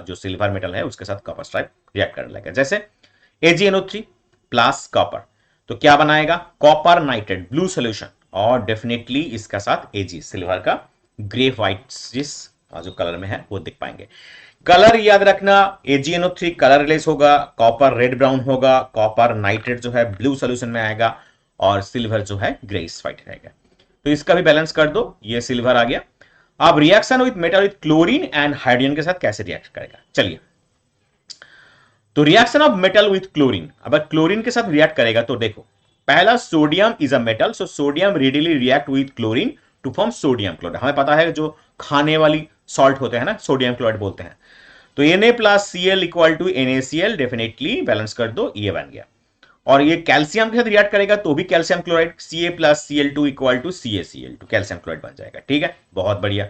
जो सिल्वर मेटल है उसके साथ कॉपर स्ट्राइप रिएक्ट करने लगेगा। जैसे AgNO3 प्लस कॉपर, तो क्या बनाएगा, कॉपर नाइट्रेट ब्लू सोल्यूशन, और डेफिनेटली इसका साथ Ag सिल्वर का ग्रे व्हाइट जिस जो कलर में है वो दिख पाएंगे। कलर याद रखना, AgNO3 कलर रिलीज होगा, कॉपर रेड ब्राउन होगा, कॉपर नाइट्रेट जो है ब्लू सोल्यूशन में आएगा और सिल्वर जो है ग्रेस व्हाइट रहेगा। तो इसका भी बैलेंस कर दो, ये सिल्वर आ गया। अब reaction with metal with chlorine and hydrogen के साथ कैसे रिएक्ट करेगा, चलिए। तो reaction of metal with chlorine, अगर क्लोरीन के साथ रिएक्ट करेगा तो देखो पहला sodium is a metal, so sodium readily react with chlorine to form sodium chloride. हमें पता है जो खाने वाली सॉल्ट होते हैं ना, सोडियम क्लोराइड बोलते हैं। तो Na plus Cl equal to NaCl, definitely balance कर दो, ये बन गया। और ये कैल्शियम के साथ रिएक्ट करेगा तो भी calcium chloride, Ca plus Cl2 equal to CaCl2, calcium chloride बन जाएगा, ठीक है, बहुत बढ़िया।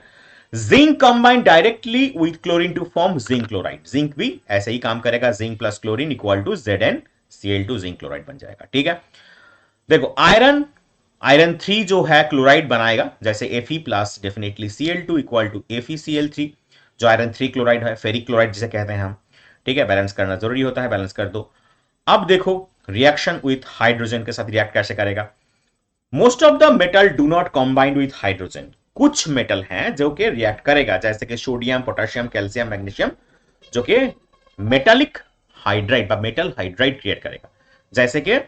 Zinc combine directly with chlorine to form zinc chloride, zinc भी ऐसे ही काम करेगा, zinc plus chlorine equal to ZnCl2 zinc chloride बन जाएगा। ठीक है, देखो आयरन, आयरन 3 जो है क्लोराइड बनाएगा, जैसे Fe plus definitely Cl2 equal to FeCl3, जो आयरन 3 क्लोराइड है, फेरिक क्लोराइड जिसे कहते हैं हम। ठीक है, बैलेंस करना जरूरी होता है, बैलेंस कर दो। अब देखो रिएक्शन विथ हाइड्रोजन के साथ रिएक्ट कैसे करेगा। Most of the metal do not combined with hydrogen, कुछ मेटल हैं जो कि रिएक्ट करेगा, जैसे कि सोडियम, पोटेशियम, कैल्शियम, मैग्नीशियम, जो कि मेटालिक हाइड्राइड या मेटल हाइड्राइड क्रिएट करेगा। जैसे कि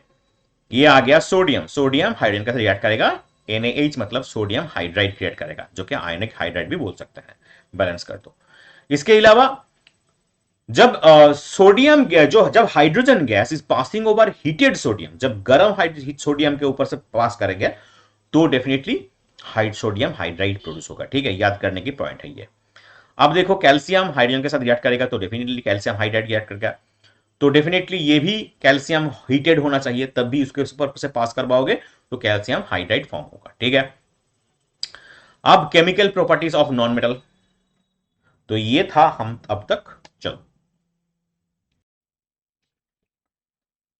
ये आ गया सोडियम, सोडियम हाइड्रोजन के साथ रिएक्ट करेगा, NaH मतलब सोडियम हाइड्राइड क्रिएट करेगा, जो कि आयनिक हाइड्राइड भी बोल सकते हैं। बैलेंस कर दो। इसके अलावा जब सोडियम जो जब hydrogen gas is passing over heated sodium, जब गर्म सोडियम के ऊपर से पास करेंगे तो डेफिनेटली सोडियम हाइड्राइड प्रोड्यूस होगा। ठीक है, याद करने की पॉइंट है ये। अब देखो कैल्शियम हाइड्रोजन के साथ रिएक्ट करेगा तो डेफिनेटली कैल्शियम हाइड्राइड रिएक्ट करेगा, तो डेफिनेटली ये भी कैल्शियम हीटेड होना चाहिए, तब भी उसके ऊपर से पास कर पाओगे तो कैल्शियम हाइड्राइड फॉर्म होगा। ठीक है, अब chemical properties of non metal, तो ये था हम अब तक। चलो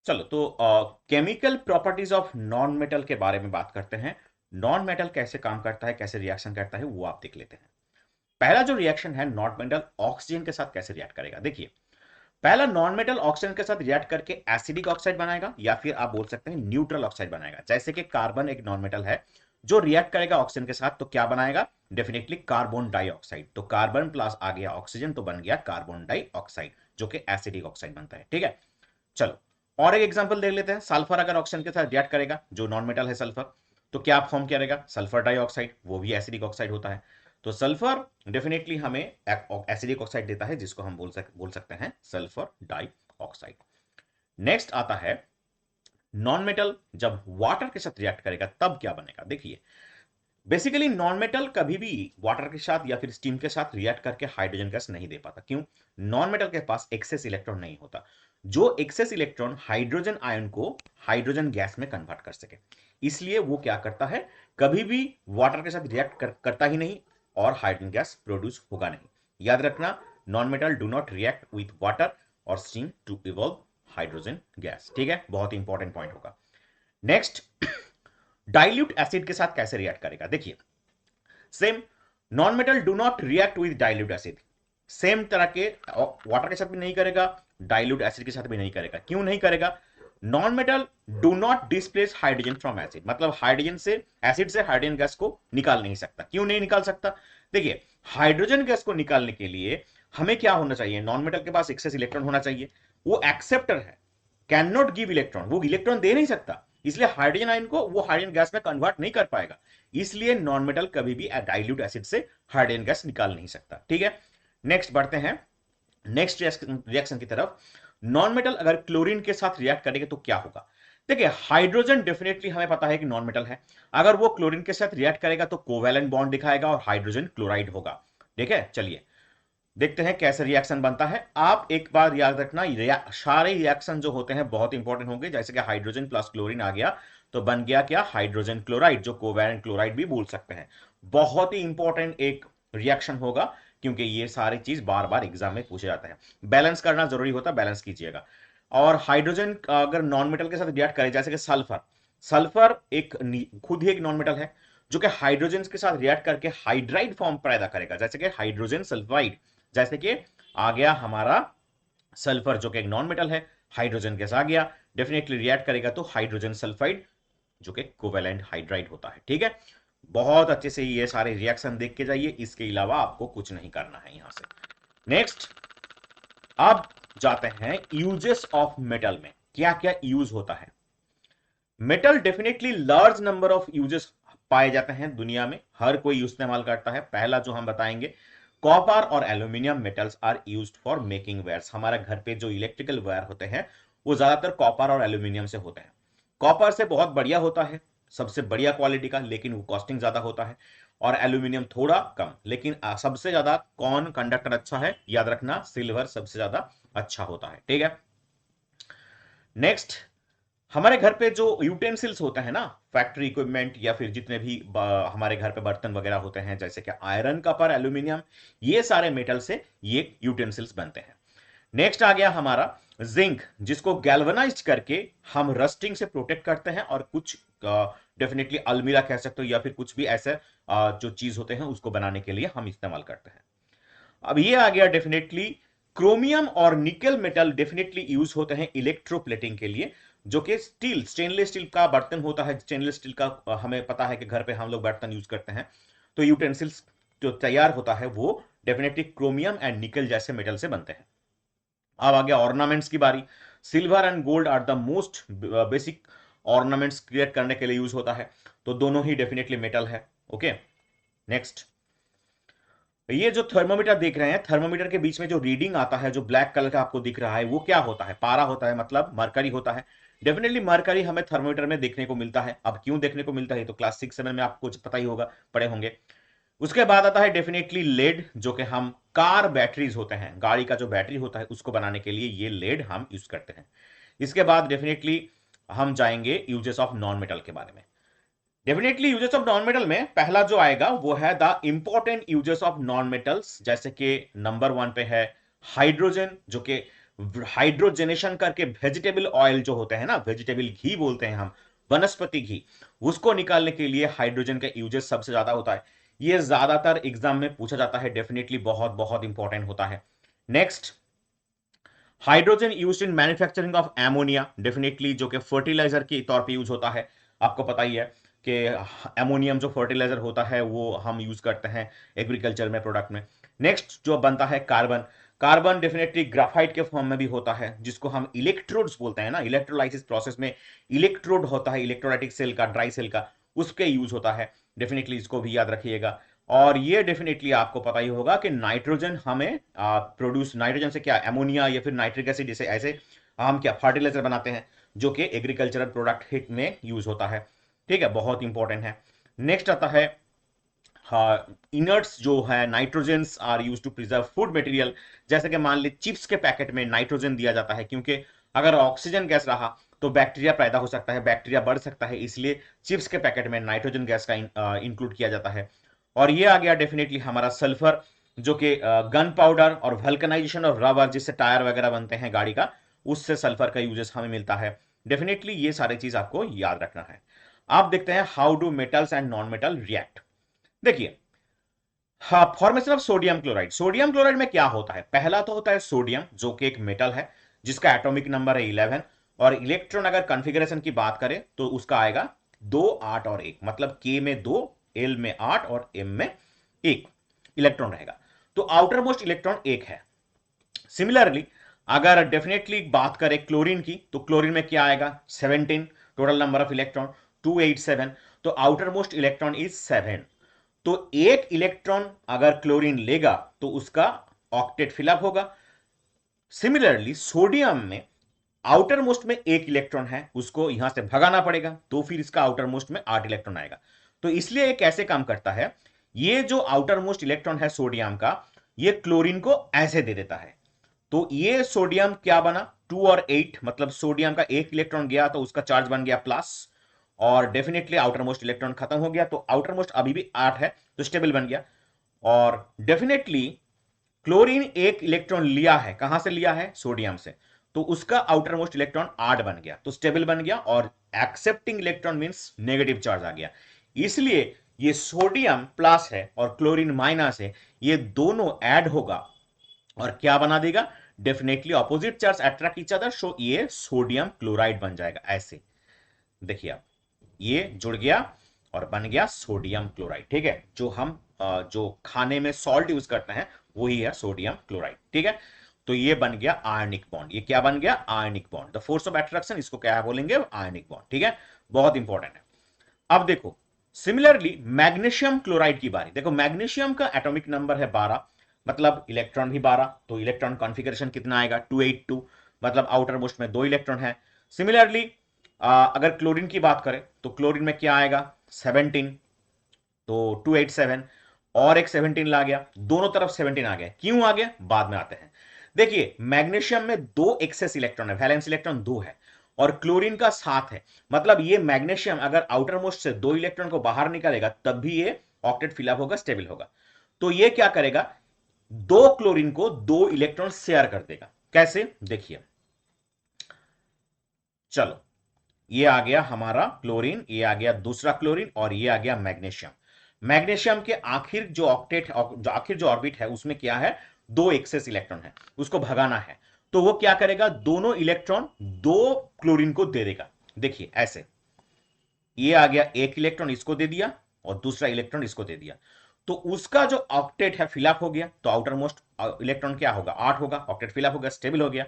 चलो तो chemical properties of non metal के बारे में बात करते हैं। नॉन मेटल कैसे काम करता है, कैसे रिएक्शन करता है, वो आप देख लेते हैं। पहला जो रिएक्शन है नॉन मेटल ऑक्सीजन के साथ कैसे रिएक्ट करेगा, देखिए। पहला नॉन मेटल ऑक्सीजन के साथ रिएक्ट करके एसिडिक ऑक्साइड बनाएगा, या फिर आप बोल सकते हैं न्यूट्रल ऑक्साइड बनाएगा। जैसे कि कार्बन एक नॉन मेटल है जो रिएक्ट करेगा ऑक्सीजन के साथ, तो क्या बनाएगा, डेफिनेटली कार्बन डाइऑक्साइड। तो कार्बन प्लस आ गया ऑक्सीजन, तो बन गया कार्बन डाइऑक्साइड, जो कि एसिडिक ऑक्साइड बनता है। ठीक है, चलो और एक एग्जांपल देख लेते हैं। सल्फर अगर ऑक्सीजन के साथ रिएक्ट करेगा, जो नॉन मेटल है सल्फर, तो क्या फॉर्म करेगा, सल्फर डाइऑक्साइड, वो भी एसिडिक ऑक्साइड होता है। तो सल्फर डेफिनेटली हमें एसिडिक ऑक्साइड देता है, जिसको हम बोल सकते हैं सल्फर डाइऑक्साइड। नेक्स्ट आता है नॉन मेटल जब वाटर के साथ रिएक्ट करेगा तब क्या बनेगा, देखिए। बेसिकली नॉन मेटल कभी भी वाटर के साथ या फिर स्टीम के साथ रिएक्ट करके हाइड्रोजन गैस नहीं दे पाता। क्यों, नॉन मेटल के पास एक्सेस इलेक्ट्रॉन नहीं होता, जो एक्सेस इलेक्ट्रॉन हाइड्रोजन आयन को हाइड्रोजन गैस में कन्वर्ट कर सके। इसलिए वो क्या करता है, कभी भी वाटर के साथ रिएक्ट करता ही नहीं और हाइड्रोजन गैस प्रोड्यूस होगा नहीं। याद रखना, non metal do not react with water और steam to evolve hydrogen gas. ठीक है, बहुत ही इंपॉर्टेंट पॉइंट होगा। नेक्स्ट, डाइल्यूट एसिड के साथ कैसे रिएक्ट करेगा, देखिए। Same, non metal do not react with dilute acid, same तरह के वाटर के साथ भी नहीं करेगा, डाइल्यूट एसिड के साथ भी नहीं करेगा। क्यों नहीं करेगा, non metal do not displace hydrogen from acid, मतलब हाइड्रोजन से एसिड से हाइड्रोजन गैस को निकाल नहीं सकता। क्यों नहीं निकाल सकता, देखिए हाइड्रोजन गैस को निकालने के लिए हमें क्या होना चाहिए, नॉन मेटल के पास एक्सेस इलेक्ट्रॉन होना चाहिए। वो एक्सेप्टर है, कैन नॉट गिव इलेक्ट्रॉन, वो इलेक्ट्रॉन दे नहीं सकता, इसलिए हाइड्रोजन आयन को वो हाइड्रोजन गैस में कन्वर्ट नहीं कर पाएगा। इसलिए नॉन मेटल कभी भी डाइल्यूट एसिड से हाइड्रोजन गैस निकाल नहीं सकता। ठीक है, नेक्स्ट बढ़ते हैं नेक्स्ट रिएक्शन की तरफ। नॉन मेटल अगर क्लोरीन के साथ रिएक्ट करेंगे तो क्या होगा, देखिए हाइड्रोजन डेफिनेटली हमें पता है कि नॉन मेटल है, अगर वो क्लोरीन के साथ रिएक्ट करेगा तो कोवैलेंट बॉन्ड दिखाएगा और हाइड्रोजन क्लोराइड होगा। ठीक है, चलिए देखते हैं कैसे रिएक्शन बनता है। आप एक बार याद रखना, सारे रिएक्शन जो होते हैं बहुत इंपॉर्टेंट होंगे। जैसे कि हाइड्रोजन प्लस क्लोरीन आ गया तो बन गया क्या, हाइड्रोजन क्लोराइड, जो कोवैलेंट क्लोराइड भी बोल सकते हैं। बहुत ही इंपॉर्टेंट एक रिएक्शन होगा, क्योंकि ये सारी चीज बार बार एग्जाम में पूछे जाते हैं। बैलेंस करना जरूरी होता है, बैलेंस कीजिएगा। और हाइड्रोजन अगर नॉन मेटल के साथ रिएक्ट करे, जैसे कि सल्फर, सल्फर एक खुद ही एक नॉन मेटल है जो कि हाइड्रोजन के साथ रिएक्ट करके हाइड्राइड फॉर्म पैदा करेगा, जैसे कि हाइड्रोजन सल्फाइड। जैसे कि आ गया हमारा सल्फर जो कि एक नॉन मेटल है, हाइड्रोजन गैस आ गया, डेफिनेटली रिएक्ट करेगा तो हाइड्रोजन सल्फाइड, जो कि कोवैलेंट हाइड्राइड होता है। ठीक है, बहुत अच्छे से ये सारे रिएक्शन देख के जाइए, इसके अलावा आपको कुछ नहीं करना है यहां से। नेक्स्ट, अब जाते हैं यूजेस ऑफ मेटल में क्या क्या यूज होता है। Metal definitely large number of uses पाए जाते हैं दुनिया में, हर कोई इस्तेमाल करता है। पहला जो हम बताएंगे, कॉपर और aluminium metals are used for making wires. हमारे घर पे जो इलेक्ट्रिकल वायर होते हैं वो ज्यादातर कॉपर और एल्यूमिनियम से होते हैं। कॉपर से बहुत बढ़िया होता है, सबसे बढ़िया क्वालिटी का, लेकिन वो कॉस्टिंग ज्यादा होता है। और एल्यूमिनियम थोड़ा कम, लेकिन सबसे ज्यादा कौन कंडक्टर अच्छा है, याद रखना सिल्वर सबसे ज्यादा अच्छा होता है। ठीक है, नेक्स्ट, हमारे घर पे जो यूटेंसिल्स होते हैं ना, फैक्ट्री इक्विपमेंट या फिर जितने भी हमारे घर पे बर्तन वगैरह होते हैं, जैसे कि आयरन, कॉपर, एल्यूमिनियम, ये सारे मेटल से ये यूटेंसिल्स बनते हैं। नेक्स्ट आ गया हमारा जिंक, जिसको गैल्वेनाइज्ड करके हम रस्टिंग से प्रोटेक्ट करते हैं, और कुछ डेफिनेटली अलमीरा कह सकते हो या फिर कुछ भी ऐसे जो चीज होते हैं उसको बनाने के लिए हम इस्तेमाल करते हैं। अब ये आ गया डेफिनेटली क्रोमियम और निकल मेटल डेफिनेटली यूज होते हैं इलेक्ट्रोप्लेटिंग के लिए, जो कि स्टील, स्टेनलेस स्टील का बर्तन होता है। स्टेनलेस स्टील का हमें पता है कि घर पे हम लोग बर्तन यूज करते हैं, तो यूटेंसिल्स जो तैयार होता है वो डेफिनेटली क्रोमियम एंड निकल जैसे मेटल से बनते हैं। अब आ गया ऑर्नामेंट्स की बारी। Silver and gold are the most basic ornaments create करने के लिए यूज होता है, तो दोनों ही डेफिनेटली मेटल है। ओके, नेक्स्ट, ये जो थर्मोमीटर देख रहे हैं, थर्मोमीटर के बीच में जो रीडिंग आता है, जो ब्लैक कलर का आपको दिख रहा है, वो क्या होता है? पारा होता है, मतलब मरकरी होता है। डेफिनेटली मरकरी हमें थर्मोमीटर में देखने को मिलता है। अब क्यों देखने को मिलता है तो क्लास 6-7 में आपको कुछ पता ही होगा, पढ़े होंगे। उसके बाद आता है डेफिनेटली लेड, जो कि हम कार बैटरीज होते हैं, गाड़ी का जो बैटरी होता है उसको बनाने के लिए ये लेड हम यूज करते हैं। इसके बाद डेफिनेटली हम जाएंगे यूजेस ऑफ नॉन मेटल के बारे में। Definitely uses of non metal में पहला जो आएगा वो है the important uses of non metals, जैसे कि नंबर 1 पे है हाइड्रोजन, जो कि हाइड्रोजनेशन करके वेजिटेबल ऑयल जो होते हैं ना, वेजिटेबल घी बोलते हैं हम, वनस्पति घी, उसको निकालने के लिए हाइड्रोजन का यूजेस सबसे ज्यादा होता है। ये ज्यादातर एग्जाम में पूछा जाता है, डेफिनेटली बहुत बहुत इंपॉर्टेंट होता है। Next, hydrogen used in manufacturing of ammonia, definitely जो कि फर्टिलाइजर के तौर पे यूज होता है। आपको पता ही है कि एमोनियम जो फर्टिलाइजर होता है वो हम यूज करते हैं एग्रीकल्चर में, प्रोडक्ट में। नेक्स्ट जो बनता है कार्बन, कार्बन डेफिनेटली ग्राफाइट के फॉर्म में भी होता है, जिसको हम इलेक्ट्रोड्स बोलते हैं ना, इलेक्ट्रोलाइसिस प्रोसेस में इलेक्ट्रोड होता है, इलेक्ट्रोलाइटिक सेल का, ड्राई सेल का, उसके यूज होता है। डेफिनेटली इसको भी याद रखिएगा। और ये डेफिनेटली आपको पता ही होगा कि नाइट्रोजन हमें प्रोड्यूस, नाइट्रोजन से क्या, एमोनिया या फिर नाइट्रिक एसिड, जैसे ऐसे हम क्या फर्टिलाइजर बनाते हैं, जो कि एग्रीकल्चरल प्रोडक्ट हिट में यूज होता है। ठीक है, बहुत इंपॉर्टेंट है। नेक्स्ट आता है इनर्ट्स जो है, nitrogens are use to preserve food material. जैसे कि मान ली चिप्स के पैकेट में नाइट्रोजन दिया जाता है, क्योंकि अगर ऑक्सीजन गैस रहा तो बैक्टीरिया पैदा हो सकता है, बैक्टीरिया बढ़ सकता है, इसलिए चिप्स के पैकेट में नाइट्रोजन गैस का इंक्लूड किया जाता है। और ये आ गया डेफिनेटली हमारा सल्फर, जो कि गन पाउडर और वल्कनाइजेशन ऑफ रबर, जिससे टायर वगैरह बनते हैं गाड़ी का, उससे सल्फर का यूजेस हमें मिलता है। डेफिनेटली ये सारी चीज आपको याद रखना है। आप देखते हैं how do metals and non metal react. देखिए, हाँ, formation of sodium chloride. Sodium chloride में क्या होता है? पहला तो होता है सोडियम, जो कि एक मेटल है जिसका एटॉमिक नंबर है 11, और इलेक्ट्रॉन अगर कॉन्फ़िगरेशन की बात करें तो उसका आएगा 2, 8 और 1, मतलब K में 2, L में 8 और M में 1 इलेक्ट्रॉन रहेगा। तो आउटर मोस्ट इलेक्ट्रॉन 1 है। सिमिलरली अगर डेफिनेटली बात करें क्लोरीन की, तो क्लोरीन में क्या आएगा? 17, टोटल नंबर ऑफ इलेक्ट्रॉन 287, तो आउटर मोस्ट इलेक्ट्रॉन इज 7। तो एक इलेक्ट्रॉन अगर क्लोरीन लेगा तो उसका ऑक्टेट फिलअप होगा। सिमिलरली सोडियम में आउटर मोस्ट में 1 इलेक्ट्रॉन है, उसको यहां से भगाना पड़ेगा, तो फिर इसका आउटर मोस्ट में 8 इलेक्ट्रॉन आएगा। तो इसलिए ये कैसे काम करता है, ये जो आउटर मोस्ट इलेक्ट्रॉन है सोडियम का, ये क्लोरीन को ऐसे दे देता है। तो ये सोडियम क्या बना? 2 और 8, मतलब सोडियम का 1 इलेक्ट्रॉन गया तो उसका चार्ज बन गया प्लस, और डेफिनेटली आउटर मोस्ट इलेक्ट्रॉन खत्म हो गया, तो आउटर मोस्ट अभी भी 8 है, तो स्टेबल बन गया। और डेफिनेटली क्लोरीन 1 इलेक्ट्रॉन लिया है, कहां से लिया है? सोडियम से, तो उसका आउटर मोस्ट इलेक्ट्रॉन 8 बन गया, तो स्टेबल बन गया, और accepting electron means negative charge आ गया। इसलिए ये सोडियम प्लस है और क्लोरीन माइनस है, ये दोनों ऐड होगा और क्या बना देगा? Definitely opposite charge attract each other, so ये सोडियम क्लोराइड बन जाएगा ऐसे। देखिए आप, ये जुड़ गया और बन गया सोडियम क्लोराइड। ठीक है, जो हम जो खाने में सॉल्ट यूज करते हैं वही है सोडियम क्लोराइड। ठीक है, तो ये बन गया आयनिक बॉन्ड। ये क्या बन गया? Ionic bond. The force of attraction, इसको क्या बोलेंगे? Ionic bond. ठीक है, बहुत इंपॉर्टेंट है। अब देखो, सिमिलरली मैग्नीशियम क्लोराइड की बारी। देखो, मैग्नीशियम का एटॉमिक नंबर है 12, मतलब इलेक्ट्रॉन भी 12, तो इलेक्ट्रॉन कॉन्फ़िगरेशन कितना आएगा? 282, मतलब आउटर मोस्ट में 2 इलेक्ट्रॉन है। सिमिलरली अगर क्लोरीन की बात करें तो क्लोरीन में क्या आएगा? 17, तो 287, और एक 17 ला गया, दोनों तरफ 17 आ गया। क्यों आ गया? बाद में आते हैं। देखिए, मैग्नीशियम में 2 एक्सेस इलेक्ट्रॉन है, वैलेंस इलेक्ट्रॉन 2 है, और क्लोरीन का 7 है। मतलब ये मैग्नीशियम अगर आउटर मोस्ट से 2 इलेक्ट्रॉन को बाहर निकालेगा तब भी ये ऑक्टेट फिलअप होगा, स्टेबल होगा। तो ये क्या करेगा, 2 क्लोरीन को 2 इलेक्ट्रॉन शेयर कर देगा। कैसे, देखिए, चलो, ये आ गया हमारा क्लोरीन, ये आ गया दूसरा क्लोरीन, और ये आ गया मैग्नीशियम। मैग्नीशियम के आखिर जो ऑक्टेट, जो आखिर जो ऑर्बिट है उसमें क्या है, 2 एक्सेस इलेक्ट्रॉन है, उसको भगाना है। तो वो क्या करेगा, दोनों इलेक्ट्रॉन 2 क्लोरीन को दे देगा। देखिए ऐसे, ये आ गया 1 इलेक्ट्रॉन, इसको दे दिया, और दूसरा इलेक्ट्रॉन इसको दे दिया। तो उसका जो ऑक्टेट है फिलअप हो गया, तो आउटर मोस्ट इलेक्ट्रॉन क्या होगा, 8 होगा, ऑक्टेट फिलअप हो गया, स्टेबल हो गया।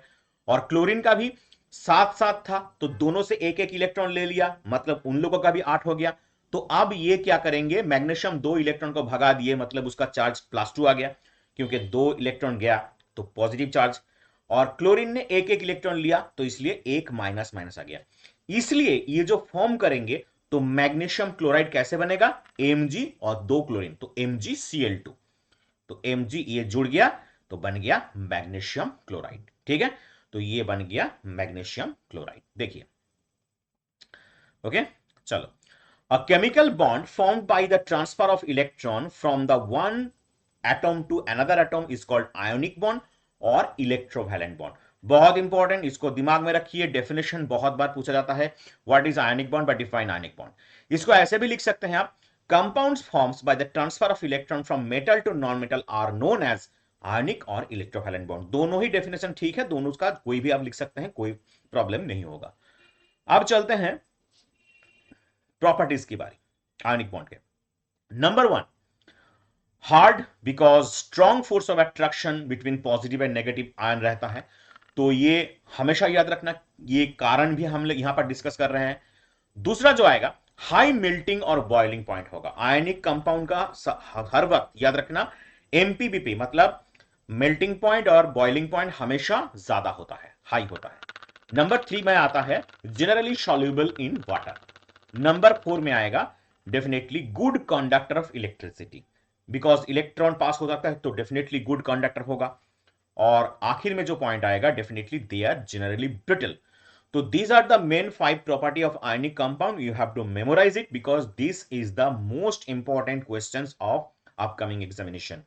और क्लोरीन का भी 7 7 था, तो दोनों से 1 1 इलेक्ट्रॉन ले लिया, मतलब उन लोगों का भी 8 हो गया। तो अब ये क्या करेंगे, मैग्नीशियम 2 इलेक्ट्रॉन को भगा दिए, मतलब उसका चार्ज +2 आ गया, क्योंकि 2 इलेक्ट्रॉन गया तो पॉजिटिव चार्ज। और क्लोरीन ने 1 1 इलेक्ट्रॉन लिया, तो इसलिए 1 माइनस माइनस आ गया। इसलिए ये जो फॉर्म करेंगे, तो मैग्नीशियम क्लोराइड कैसे बनेगा, Mg और 2 क्लोरीन, तो MgCl2। तो Mg ये जुड़ गया, तो बन गया मैग्नीशियम क्लोराइड। ठीक है, तो ये बन गया मैग्नीशियम क्लोराइड। देखिए, ओके, चलो, a chemical bond formed by the transfer of electron from the one atom to another atom is called ionic bond और इलेक्ट्रोवैलेंट बॉन्ड। बहुत इंपॉर्टेंट, इसको दिमाग में रखिए, डेफिनेशन बहुत बार पूछा जाता है, what is ionic bond, but define ionic bond. इसको ऐसे भी लिख सकते हैं आप, compounds forms by the transfer of electron from metal to non metal are known as ionic और इलेक्ट्रोवैलेंट बॉन्ड। दोनों ही डेफिनेशन ठीक है, दोनों का कोई भी आप लिख सकते हैं, कोई प्रॉब्लम नहीं होगा। अब चलते हैं प्रॉपर्टीज की बारी आयनिक बॉन्ड के। Number 1, hard, because strong force of attraction between positive and negative ion रहता है। तो ये हमेशा याद रखना, ये कारण भी हम लोग यहां पर डिस्कस कर रहे हैं। दूसरा जो आएगा, हाई मेल्टिंग और बॉइलिंग पॉइंट होगा आयनिक कंपाउंड का, हर वक्त याद रखना, एमपीबीपी मतलब मेल्टिंग पॉइंट और बॉइलिंग पॉइंट हमेशा ज्यादा होता है, हाई होता है। नंबर 3 में आता है generally soluble in water. Number 4 में आएगा definitely good conductor of electricity, because electron pass हो जाता है तो डेफिनेटली गुड कंडक्टर होगा। और आखिर में जो पॉइंट आएगा, definitely they are generally brittle. तो these are the main 5 property of ionic compound. You have to memorize it because this is the most important questions of upcoming examination.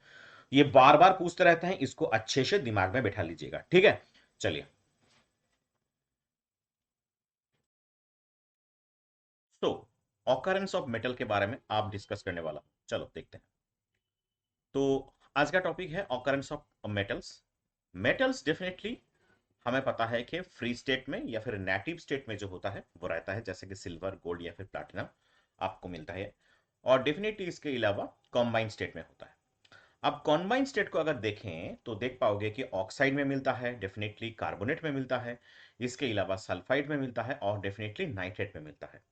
ये बार बार पूछते रहते हैं, इसको अच्छे से दिमाग में बैठा लीजिएगा। ठीक है, चलिए, तो ऑकरेंस ऑफ मेटल के बारे में आप डिस्कस करने वाला हूं। चलो देखते हैं। तो आज का टॉपिक है occurrence of metals. Metals definitely हमें पता है कि फ्री स्टेट में या फिर नेटिव स्टेट में जो होता है वो रहता है, जैसे कि सिल्वर, गोल्ड या फिर प्लैटिनम आपको मिलता है। और डेफिनेटली इसके अलावा कॉम्बाइन स्टेट में होता है। अब कॉम्बाइन स्टेट को अगर देखें तो देख पाओगे कि ऑक्साइड में मिलता है, डेफिनेटली कार्बोनेट में मिलता है, इसके अलावा सल्फाइड में मिलता है, और डेफिनेटली नाइट्रेट में मिलता है।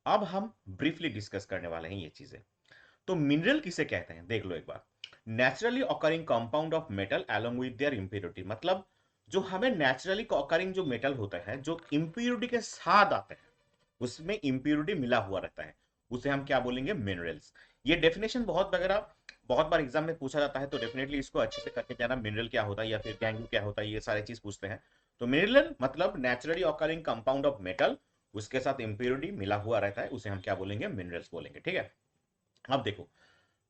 अब हम ब्रीफली डिस्कस करने वाले हैं ये चीजें। तो मिनरल किसे कहते हैं, देख लो एक बार। Naturally occurring compound of metal along with their impurity, मतलब जो हमें नेचुरली ऑकरिंग जो मेटल होता है, जो इंप्योरिटी के साथ आते हैं, उसमें इंप्योरिटी मिला हुआ रहता है, उसे हम क्या बोलेंगे, मिनरल्स। ये डेफिनेशन बहुत वगैरह बहुत बार एग्जाम में पूछा जाता है, तो डेफिनेटली इसको अच्छे से करके जाना, मिनरल क्या होता है या फिर गैंगू क्या होता है, ये सारी चीज पूछते हैं। तो मिनरल मतलब naturally occurring compound of metal, उसके साथ इंप्योरिटी मिला हुआ रहता है, उसे हम क्या बोलेंगे, मिनरल्स बोलेंगे। ठीक है, अब देखो,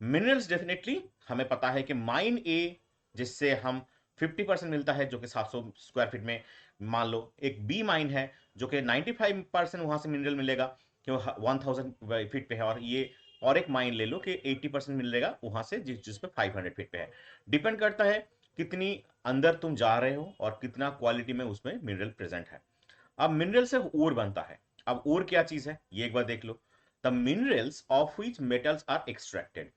मिनरल्स डेफिनेटली हमें पता है कि माइन ए, जिससे हम 50% मिलता है, जो कि 700 स्क्वायर फीट में। मान लो एक बी माइन है जो कि 95% वहां से मिनरल मिलेगा, जो 1000 फीट पे है। और ये और एक माइन ले लो कि 80% मिलेगा वहां से, जिस पे 500 फीट पे है। डिपेंड करता है कितनी अंदर तुम जा रहे हो और कितना क्वालिटी में उसमें मिनरल प्रेजेंट है। अब मिनरल से ओर बनता है। अब ओर क्या चीज है ये एक बार देख लो। The minerals of which metals are extracted,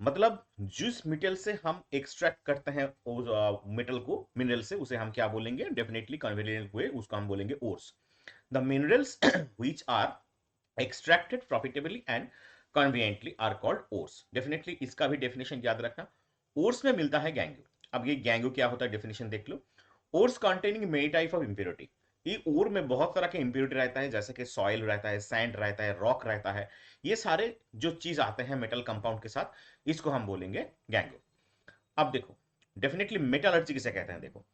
मतलब जिस मेटल से हम एक्सट्रैक्ट करते हैं मेटल को, मिनरल से, उसे हम क्या बोलेंगे, डेफिनेटली कन्वीनियंट वे उसको हम बोलेंगे ores. The minerals which are extracted profitably and conveniently are called ores. Definitely इसका भी डेफिनेशन याद रखना। ओर्स में मिलता है गैंगू। अब ये गैंगू क्या होता है, डेफिनेशन देख लो। Ores containing many type of impurity, ये ओर में बहुत तरह के इंप्योरिटी रहता है, जैसे कि सॉइल रहता है, सैंड रहता है, रॉक रहता है। ये सारे जो चीज आते हैं मेटल कंपाउंड के साथ, इसको हम बोलेंगे गैंगो। अब देखो, डेफिनेटली मेटलर्जी किसे कहते हैं, देखो,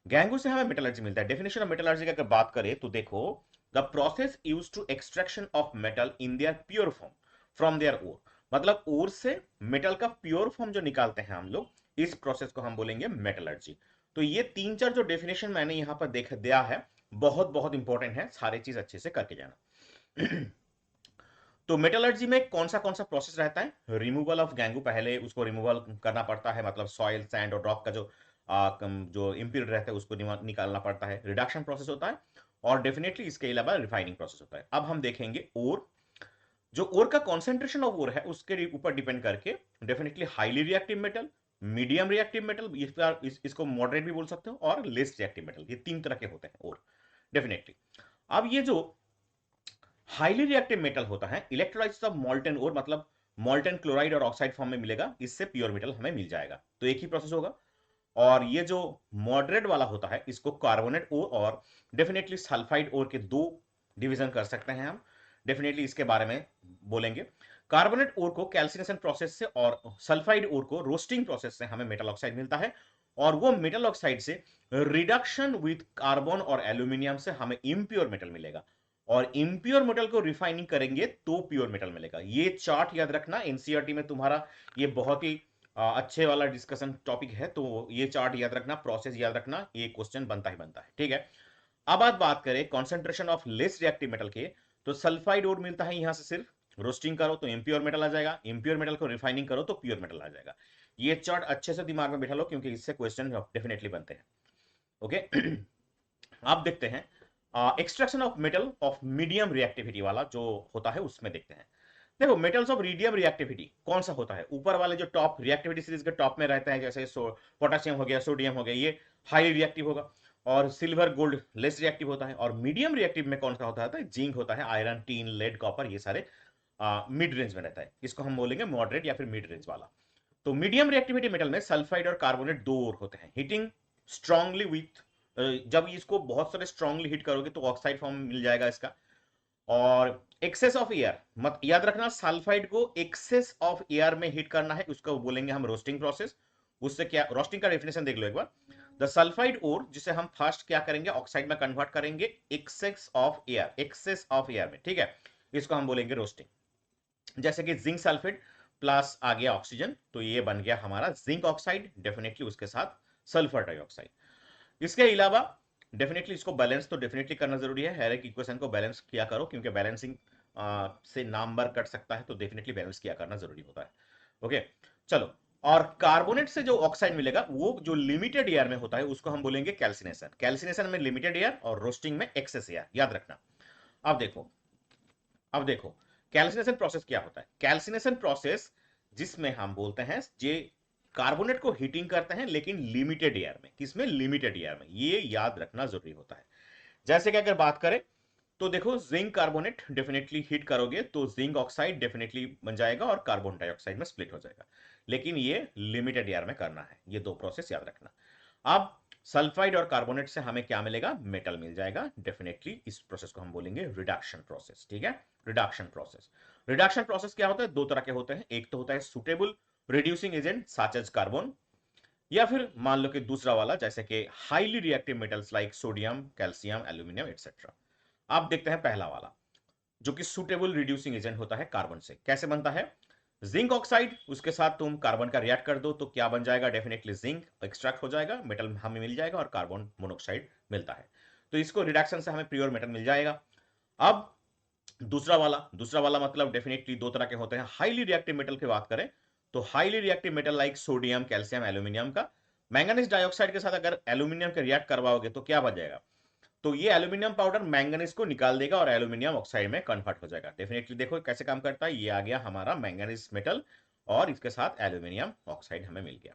गैंगू से हमें मेटलर्जी मिलता है। डेफिनेशन ऑफ मेटलर्जी की अगर बात करें तो देखो, the process use to extraction of metal in their pure form from their ore, मतलब ओर से मेटल का प्योर फॉर्म जो निकालते हैं हम लोग, इस प्रोसेस को हम बोलेंगे मेटलर्जी। तो ये तीन चार जो डेफिनेशन मैंने यहां पर देख दिया है, बहुत बहुत इंपॉर्टेंट है, सारे चीज अच्छे से करके जाना। तो मेटलर्जी में कौन सा प्रोसेस रहता है? रिमूवल ऑफ गैंगू, पहले उसको रिमूवल करना पड़ता है, मतलब सॉइल सैंड और रॉक का जो इम्प्योरिटी रहता है उसको निकालना पड़ता है, रिडक्शन प्रोसेस होता है। और डेफिनेटली इसके अलावा रिफाइनिंग प्रोसेस होता है। अब हम देखेंगे ओर, जो ओर का कॉन्सेंट्रेशन ऑफ ओर है उसके ऊपर डिपेंड करके definitely highly reactive metal, medium reactive metal, इसको मॉडरेट भी बोल सकते हो, और लेस रिएक्टिव मेटल, ये तीन तरह के होते हैं ओर डेफिनेटली। अब ये जो हाईली रिएक्टिव मेटल होता है, इलेक्ट्रोलाइसिस ऑफ मॉल्टन ओर, मतलब मॉल्टन क्लोराइड और ऑक्साइड फॉर्म में मिलेगा, इससे प्योर मेटल हमें मिल जाएगा, तो एक ही प्रोसेस होगा। और ये जो मॉडरेट वाला होता है इसको कार्बोनेट ओर और डेफिनेटली सल्फाइड ओर के दो डिवीजन कर सकते हैं हम, डेफिनेटली इसके बारे में बोलेंगे। कार्बोनेट ओर को कैल्सिनेशन प्रोसेस से और सल्फाइड ओर को रोस्टिंग प्रोसेस से हमें मेटल ऑक्साइड मिलता है, और वो मेटल ऑक्साइड से रिडक्शन विथ कार्बन और एल्यूमिनियम से हमें इम्प्योर मेटल मिलेगा, और इम्प्योर मेटल को रिफाइनिंग करेंगे तो प्योर मेटल मिलेगा। ये चार्ट याद रखना, एनसीईआरटी में तुम्हारा ये बहुत ही अच्छे वाला डिस्कशन टॉपिक है, तो ये चार्ट याद रखना, प्रोसेस याद रखना, ये क्वेश्चन बनता ही बनता है, ठीक है। अब बात करें concentration of less reactive metal के, तो सल्फाइड ओर मिलता है यहां से, सिर्फ रोस्टिंग करो तो इम्प्योर मेटल आ जाएगा, इम्प्योर मेटल को रिफाइनिंग करो तो प्योर मेटल आ जाएगा। ये चार्ट अच्छे से दिमाग में बैठा लो, क्योंकि इससे क्वेश्चन डेफिनेटली बनते हैं। ओके। आप देखते हैं extraction of metal of medium reactivity वाला जो होता है उसमें देखते हैं। देखो मेटल्स ऑफ मीडियम रिएक्टिविटी कौन सा होता है? ऊपर वाले जो टॉप रिएक्टिविटी सीरीज के टॉप में रहते हैं, जैसे पोटेशियम हो गया, सोडियम हो गया, ये हाईली रिएक्टिव होगा, और सिल्वर गोल्ड लेस रिएक्टिव होता है। और मीडियम रिएक्टिव में कौन सा होता है? जिंक होता है, आयरन, टीन, लेड, कॉपर, ये सारे मिड रेंज में रहता है, इसको हम बोलेंगे मॉडरेट या फिर मिड रेंज वाला। तो मीडियम रिएक्टिविटी मेटल में सल्फाइड और कार्बोनेट दो और होते हैं। हीटिंग स्ट्रांगली विथ, जब इसको बहुत सारे स्ट्रांगली हिट करोगे तो ऑक्साइड फॉर्म मिल जाएगा इसका। और एक्सेस ऑफ एयर, मत याद रखना, सल्फाइड को एक्सेस ऑफ एयर में हीट करना है, उसको बोलेंगे हम रोस्टिंग प्रोसेस। उससे क्या, रोस्टिंग का डेफिनेशन देख लो एक बार। द सल्फाइड ओर जिसे हम फर्स्ट क्या करेंगे, ऑक्साइड में कन्वर्ट करेंगे excess of air, excess of air में, ठीक है, इसको हम बोलेंगे रोस्टिंग। जैसे कि जिंक सल्फेट प्लस आ गया ऑक्सीजन, तो ये बन गया हमारा जिंक ऑक्साइड, डेफिनेटली उसके साथ सल्फर डाइऑक्साइड। इसके अलावा डेफिनेटली इसको बैलेंस तो डेफिनेटली करना जरूरी है, हर एक इक्वेशन को बैलेंस किया करो, क्योंकि बैलेंसिंग से नंबर कट सकता है, तो डेफिनेटली बैलेंस किया करना जरूरी होता है। ओके, चलो। और कार्बोनेट से जो ऑक्साइड मिलेगा वो जो लिमिटेड एयर में होता है उसको हम बोलेंगे कैल्सिनेशन। कैल्सिनेशन में लिमिटेड एयर और रोस्टिंग में एक्सेस एयर, याद रखना। अब देखो, अब देखो कैल्सिनेशन प्रोसेस क्या होता है। कैल्सिनेशन प्रोसेस जिसमें हम बोलते हैं जे कार्बोनेट को हीटिंग करते हैं, लेकिन लिमिटेड एयर में, किसमें? लिमिटेड एयर में, ये याद रखना जरूरी होता है। जैसे कि अगर बात करें तो देखो, जिंक कार्बोनेट डेफिनेटली हीट करोगे तो जिंक ऑक्साइड डेफिनेटली बन जाएगा और कार्बन डाइऑक्साइड में स्प्लिट हो जाएगा, लेकिन ये लिमिटेड एयर में करना है, ये दो प्रोसेस याद रखना। अब सल्फाइड और कार्बोनेट से हमें क्या मिलेगा? मेटल मिल जाएगा, डेफिनेटली इस प्रोसेस को हम बोलेंगे रिडक्शन प्रोसेस, ठीक है, रिडक्शन प्रोसेस। रिडक्शन प्रोसेस क्या होता है? दो तरह के होते हैं, एक तो होता है suitable reducing agent such as carbon, या फिर मान लो कि दूसरा वाला जैसे कि highly reactive metals like sodium, calcium, aluminium etcetera. आप देखते हैं पहला वाला, जो कि सुटेबल रिड्यूसिंग एजेंट होता है कार्बन से। कैसे बनता है? जिंक ऑक्साइड, उसके साथ तुम कार्बन का रिएक्ट कर दो तो क्या बन जाएगा? डेफिनेटली जिंक एक्सट्रैक्ट हो जाएगा, मेटल हमें मिल जाएगा और कार्बन मोनोऑक्साइड मिलता है, तो इसको रिडक्शन से हमें प्योर मेटल मिल जाएगा। अब दूसरा वाला मतलब डेफिनेटली दो तरह के होते हैं। हाईली रिएक्टिव मेटल की बात करें तो highly reactive metal like sodium, calcium, aluminium का मैंगनीज डाइऑक्साइड के साथ अगर एल्यूमिनियम के रिएक्ट करवाओगे तो क्या बन जाएगा? तो ये एल्यूमिनियम पाउडर मैंगनीज को निकाल देगा और एल्यूमिनियम ऑक्साइड में कन्वर्ट हो जाएगा। डेफिनेटली देखो कैसे काम करता है, ये आ गया हमारा मैंगनीज मेटल और इसके साथ एल्यूमिनियम ऑक्साइड हमें मिल गया।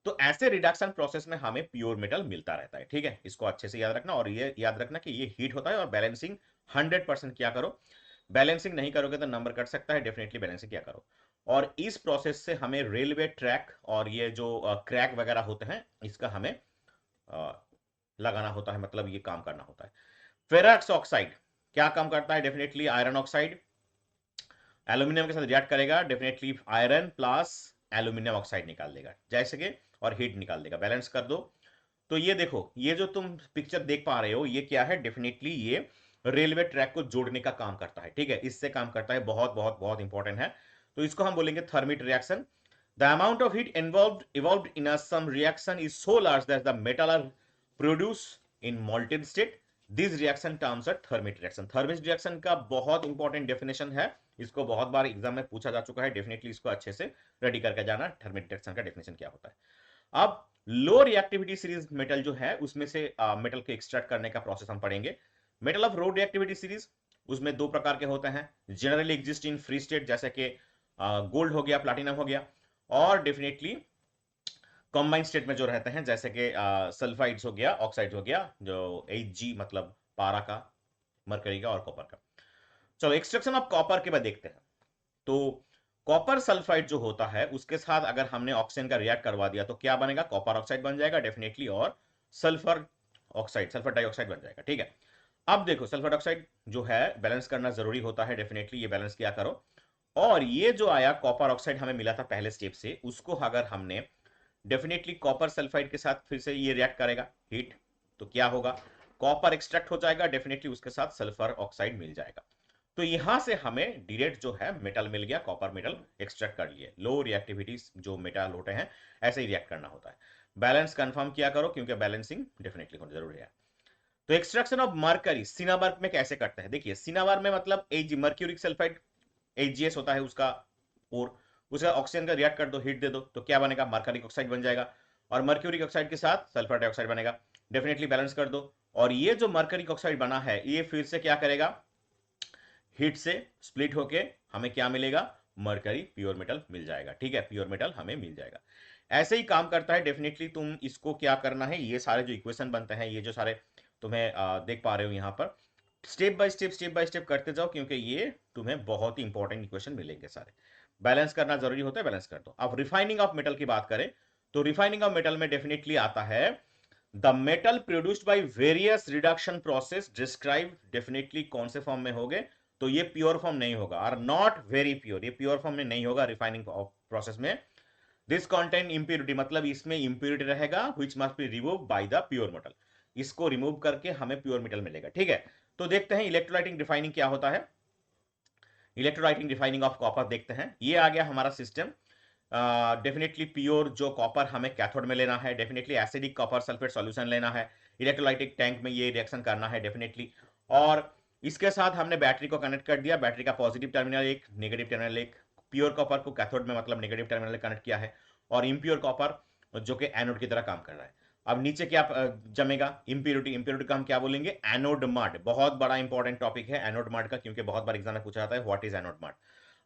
तो ऐसे रिडक्शन प्रोसेस में हमें प्योर मेटल मिलता रहता है, ठीक है, इसको अच्छे से याद रखना। और ये याद रखना कि ये हीट होता है और बैलेंसिंग 100% किया करो, बैलेंसिंग नहीं करोगे तो नंबर कट सकता है, डेफिनेटली बैलेंसिंग किया करो। और इस प्रोसेस से हमें रेलवे ट्रैक और ये जो क्रैक वगैरह होते हैं इसका हमें लगाना होता है, मतलब ये काम करना होता है। फेरस ऑक्साइड क्या काम करता है? डेफिनेटली आयरन ऑक्साइड एल्यूमिनियम के साथ रिएक्ट करेगा, definitely iron plus aluminium oxide निकाल देगा जैसे कि, और हीट निकाल देगा, बैलेंस कर दो। तो ये देखो, ये जो तुम पिक्चर देख पा रहे हो ये क्या है, डेफिनेटली ये रेलवे ट्रैक को जोड़ने का काम करता है, ठीक है, इससे काम करता है, बहुत बहुत बहुत इंपॉर्टेंट है। तो इसको हम बोलेंगे thermite reaction. The amount of heat involved in a some reaction is so large that the metal are produce in molten state. This reaction terms are thermite reaction. Thermite reaction का बहुत important definition है, इसको बहुत बार exam में पूछा जा चुका है, डेफिनेटली इसको अच्छे से रेडी करके जाना, थर्मिट रिएक्शन का डेफिनेशन क्या होता है। अब लो रिएक्टिविटी सीरीज मेटल जो है उसमें से मेटल को एक्सट्रैक्ट करने का प्रोसेस हम पढ़ेंगे। Metal of low reactivity series, उसमें दो प्रकार के होते हैं, generally exist in free state जैसे कि गोल्ड हो गया, प्लैटिनम हो गया, और डेफिनेटली कॉम्बाइन स्टेट में जो रहते हैं जैसे कि सल्फाइड्स हो गया, ऑक्साइड्स हो गया, जो Hg मतलब पारा का, मरकरी का और कॉपर का। चलो एक्सट्रैक्शन ऑफ कॉपर के बाद देखते हैं। तो कॉपर सल्फाइड जो होता है उसके साथ अगर हमने ऑक्सीजन का रिएक्ट करवा दिया तो क्या बनेगा, कॉपर ऑक्साइड बन जाएगा डेफिनेटली, और सल्फर ऑक्साइड, सल्फर डाइऑक्साइड बन जाएगा, ठीक है। अब देखो सल्फर डाइऑक्साइड जो है बैलेंस करना जरूरी होता है, डेफिनेटली ये बैलेंस किया करो। और ये जो आया कॉपर ऑक्साइड हमें मिला था पहले स्टेप से, उसको अगर हमने डेफिनेटली कॉपर सल्फाइड के साथ फिर से ये रिएक्ट करेगा हीट, तो क्या होगा, कॉपर एक्सट्रैक्ट हो जाएगा, डेफिनेटली उसके साथ सल्फर ऑक्साइड मिल जाएगा। तो यहां से हमें डायरेक्ट जो है मेटल मिल गया, कॉपर मेटल एक्सट्रैक्ट कर लिए। लो रिएक्टिविटी जो मेटल होते हैं ऐसे ही रिएक्ट करना होता है। बैलेंस कंफर्म किया करो क्योंकि बैलेंसिंग डेफिनेटली होना जरूरी है। तो एक्सट्रैक्शन ऑफ मरकरी सिनाबर में कैसे करते हैं, देखिए सिनाबर में मतलब एज मर्क्यूरिक सल्फाइड एजीएस होता है उसका, और उसका ऑक्सीजन का रिएक्ट कर दो, हीट दे दो, तो क्या बनेगा, मर्क्यूरिक ऑक्साइड बन जाएगा, और मर्क्यूरिक ऑक्साइड के साथ सल्फर डाइऑक्साइड बनेगा, डेफिनेटली बैलेंस कर दो। और ये जो मर्क्यूरिक ऑक्साइड बना है ये फिर से क्या करेगा, हीट से स्प्लिट होके हमें क्या मिलेगा, मरकरी प्योर मेटल मिल जाएगा, ठीक है, प्योर मेटल हमें मिल जाएगा। ऐसे ही काम करता है डेफिनेटली। तुम इसको क्या करना है, ये सारे जो इक्वेशन बनते हैं, ये जो सारे तुम्हें देख पा रहे हो यहाँ पर, स्टेप बाय स्टेप करते जाओ क्योंकि ये तुम्हें बहुत ही इंपॉर्टेंट इक्वेशन मिलेंगे सारे। बैलेंस करना जरूरी होता है, बैलेंस कर दो। अब रिफाइनिंग ऑफ मेटल की बात करें तो रिफाइनिंग ऑफ मेटल में डेफिनेटली आता है the metal produced by various reduction process describe, definitely कौन से फॉर्म में होंगे, तो ये प्योर फॉर्म नहीं होगा, आर नॉट वेरी प्योर, ये प्योर फॉर्म में नहीं होगा रिफाइनिंग प्रोसेस में। दिस कंटेन इंप्योरिटी, मतलब इसमें इंप्योरिटी रहेगा which must be remove by the pure metal, इसको रिमूव करके हमें प्योर मेटल मिलेगा, ठीक है। तो देखते हैं इलेक्ट्रोलाइटिक रिफाइनिंग क्या होता है। इलेक्ट्रोलाइटिक रिफाइनिंग ऑफ कॉपर देखते हैं, ये आ गया हमारा सिस्टम। डेफिनेटली प्योर जो कॉपर हमें कैथोड में लेना है, definitely acidic copper sulphate solution लेना है, इलेक्ट्रोलाइटिक टैंक में ये रिएक्शन करना है डेफिनेटली। और इसके साथ हमने बैटरी को कनेक्ट कर दिया, बैटरी का पॉजिटिव टर्मिनल एक, नेगेटिव टर्मिनल एक, प्योर कॉपर को कैथोड में मतलब नेगेटिव टर्मिनल कनेक्ट किया है, और इम्प्योर कॉपर जो कि एनोड की तरह काम कर रहा है। अब नीचे क्या जमेगा, इंप्योरिटी, इंप्योरिटी का हम क्या बोलेंगे, एनोड मड। बहुत बड़ा इंपॉर्टेंट टॉपिक है एनोड मड का, क्योंकि बहुत बार एग्जाम में पूछा जाता है व्हाट इज एनोड मड।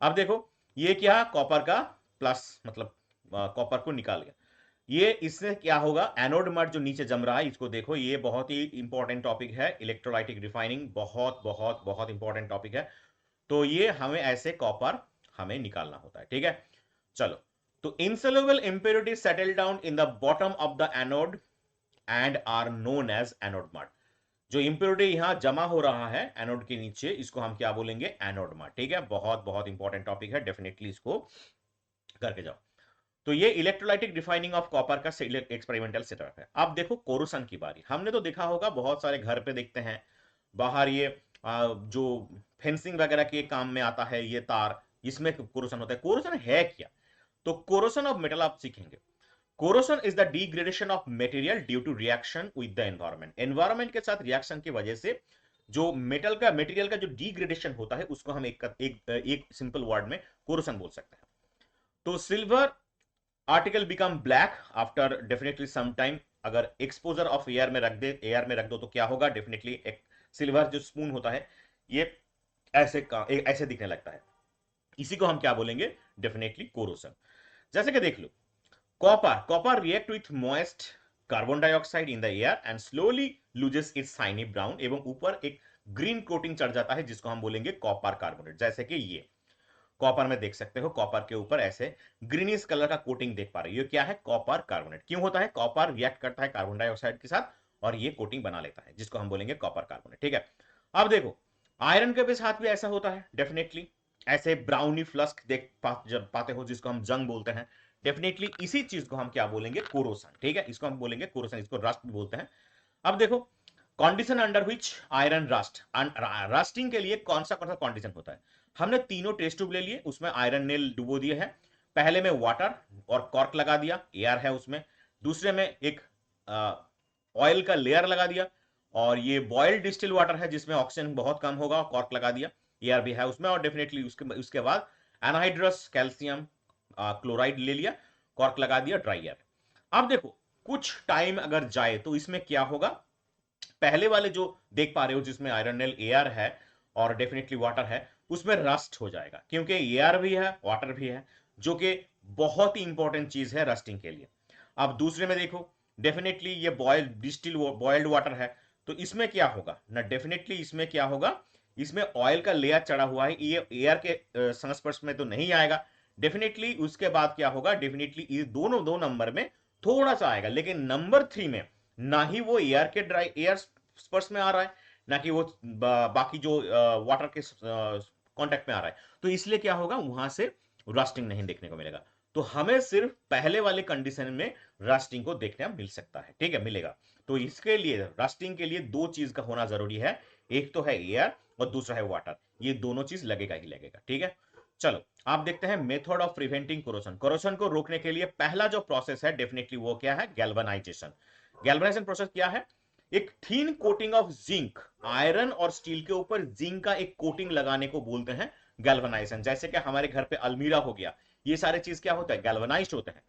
अब देखो ये क्या, कॉपर का प्लस मतलब कॉपर को निकाल गया, ये इससे क्या होगा, एनोड मड जो नीचे जम रहा है इसको देखो, ये बहुत ही इंपॉर्टेंट टॉपिक है, इलेक्ट्रोलाइटिक रिफाइनिंग बहुत बहुत बहुत इंपॉर्टेंट टॉपिक है। तो ये हमें ऐसे कॉपर हमें निकालना होता है, ठीक है। चलो, तो insoluble impurities settle down in the bottom of the anode and are known as anode mud। जो इंप्योरिटी यहां जमा हो रहा है एनोड के नीचे, इसको हम क्या बोलेंगे, एनोड मड, ठीक है। बहुत बहुत इंपॉर्टेंट टॉपिक है, डेफिनेटली इसको करके जाओ। तो ये इलेक्ट्रोलाइटिक रिफाइनिंग ऑफ कॉपर का एक्सपेरिमेंटल सेटअप है। अब देखो कोरोसन की बारी, हमने तो देखा होगा बहुत सारे घर पे देखते हैं बाहर, ये जो फेंसिंग वगैरह के काम में आता है ये तार, इसमें कोरोसन होता है। कोरोसन है क्या, तो कोरोसन ऑफ मेटल आप सीखेंगे। Corrosion is the degradation of material due to reaction with the environment. Environment के साथ रिएक्शन की वजह से जो मेटल का, मटेरियल का जो डिग्रेडेशन होता है उसको हम एक सिंपल वर्ड में कोरोसन बोल सकते हैं। तो silver article become black after definitely some time, अगर एक्सपोजर ऑफ एयर में रख दे, एयर में रख दो तो क्या होगा, डेफिनेटली एक सिल्वर जो स्पून होता है ये ऐसे दिखने लगता है, इसी को हम क्या बोलेंगे, डेफिनेटली कोरोसन। जैसे कि देख लो, copper react with moist carbon dioxide in the air and slowly loses its shiny brown, एवं ऊपर एक ग्रीन कोटिंग चढ़ जाता है जिसको हम बोलेंगे कॉपर कार्बोनेट। जैसे कि ये कॉपर में देख सकते हो, कॉपर के ऊपर ऐसे ग्रीनिश कलर का कोटिंग देख पा रहे हो, ये क्या है, कॉपर कार्बोनेट। क्यों होता है, कॉपर रिएक्ट करता है कार्बन डाइऑक्साइड के साथ और ये कोटिंग बना लेता है जिसको हम बोलेंगे कॉपर कार्बोनेट, ठीक है। अब देखो आयरन के साथ भी ऐसा होता है डेफिनेटली, ऐसे ब्राउनी फ्लस्क देख पाते हो जिसको हम जंग बोलते हैं, डेफिनेटली इसी चीज को हम क्या बोलेंगे, कोरोसन। ठीक है, इसको हम बोलेंगे कोरोसन, इसको रस्ट भी बोलते हैं। अब देखो, condition under which iron rust, rusting के लिए कौन सा कंडीशन होता है। हमने तीनों टेस्ट ट्यूब ले लिए, उसमें आयरन नेल डुबो दिए हैं। पहले में वाटर और कॉर्क लगा दिया, एयर है उसमें। दूसरे में एक ऑयल का लेयर लगा दिया, और ये बॉइल्ड डिस्टिल वाटर है जिसमें ऑक्सीजन बहुत कम होगा, कॉर्क लगा दिया, एयर भी है उसमें। और डेफिनेटली उसके बाद एनहाइड्रस कैल्शियम क्लोराइड ले लिया, कॉर्क लगा दिया, ड्राई एयर। अब देखो, कुछ टाइम अगर जाए तो इसमें क्या होगा, पहले वाले जो देख पा रहे हो जिसमें आयरन नेल एयर है और डेफिनेटली वाटर है, उसमें रस्ट हो जाएगा, क्योंकि एयर भी है वाटर भी है, जो कि बहुत ही इंपॉर्टेंट चीज है रस्टिंग के लिए। अब दूसरे में देखो, डेफिनेटली ये बॉइल्ड वाटर है, तो इसमें क्या होगा ना, डेफिनेटली इसमें क्या होगा, इसमें ऑयल का लेयर चढ़ा हुआ है, ये एयर के संस्पर्श में तो नहीं आएगा। डेफिनेटली उसके बाद क्या होगा, डेफिनेटली ये दोनों दो नंबर में थोड़ा सा आएगा, लेकिन नंबर 3 में ना ही वो एयर के ड्राई एयर स्पर्श में आ रहा है, ना कि वो बाकी जो वाटर के कांटेक्ट में आ रहा है, तो इसलिए क्या होगा, वहां से रस्टिंग नहीं देखने को मिलेगा। तो हमें सिर्फ पहले वाले कंडीशन में रस्टिंग को देखने मिल सकता है, ठीक है, मिलेगा। तो इसके लिए रस्टिंग के लिए दो चीज का होना जरूरी है, एक तो है एयर और दूसरा है वाटर, ये दोनों चीज लगेगा ही लगेगा। ठीक है, चलो आप देखते हैं method of preventing corrosion. Corrosion को रोकने के लिए पहला जो प्रोसेस है डेफिनेटली वो क्या है, गैल्वेनाइजेशन। गैल्वेनाइजेशन प्रोसेस क्या है, एक थीन कोटिंग ऑफ जिंक, आयरन और स्टील के ऊपर जिंक का एक कोटिंग लगाने को बोलते हैं गैल्वेनाइजेशन। जैसे कि हमारे घर पे अलमीरा हो गया, ये सारे चीज क्या होता है, गैल्वेनाइज्ड होते हैं।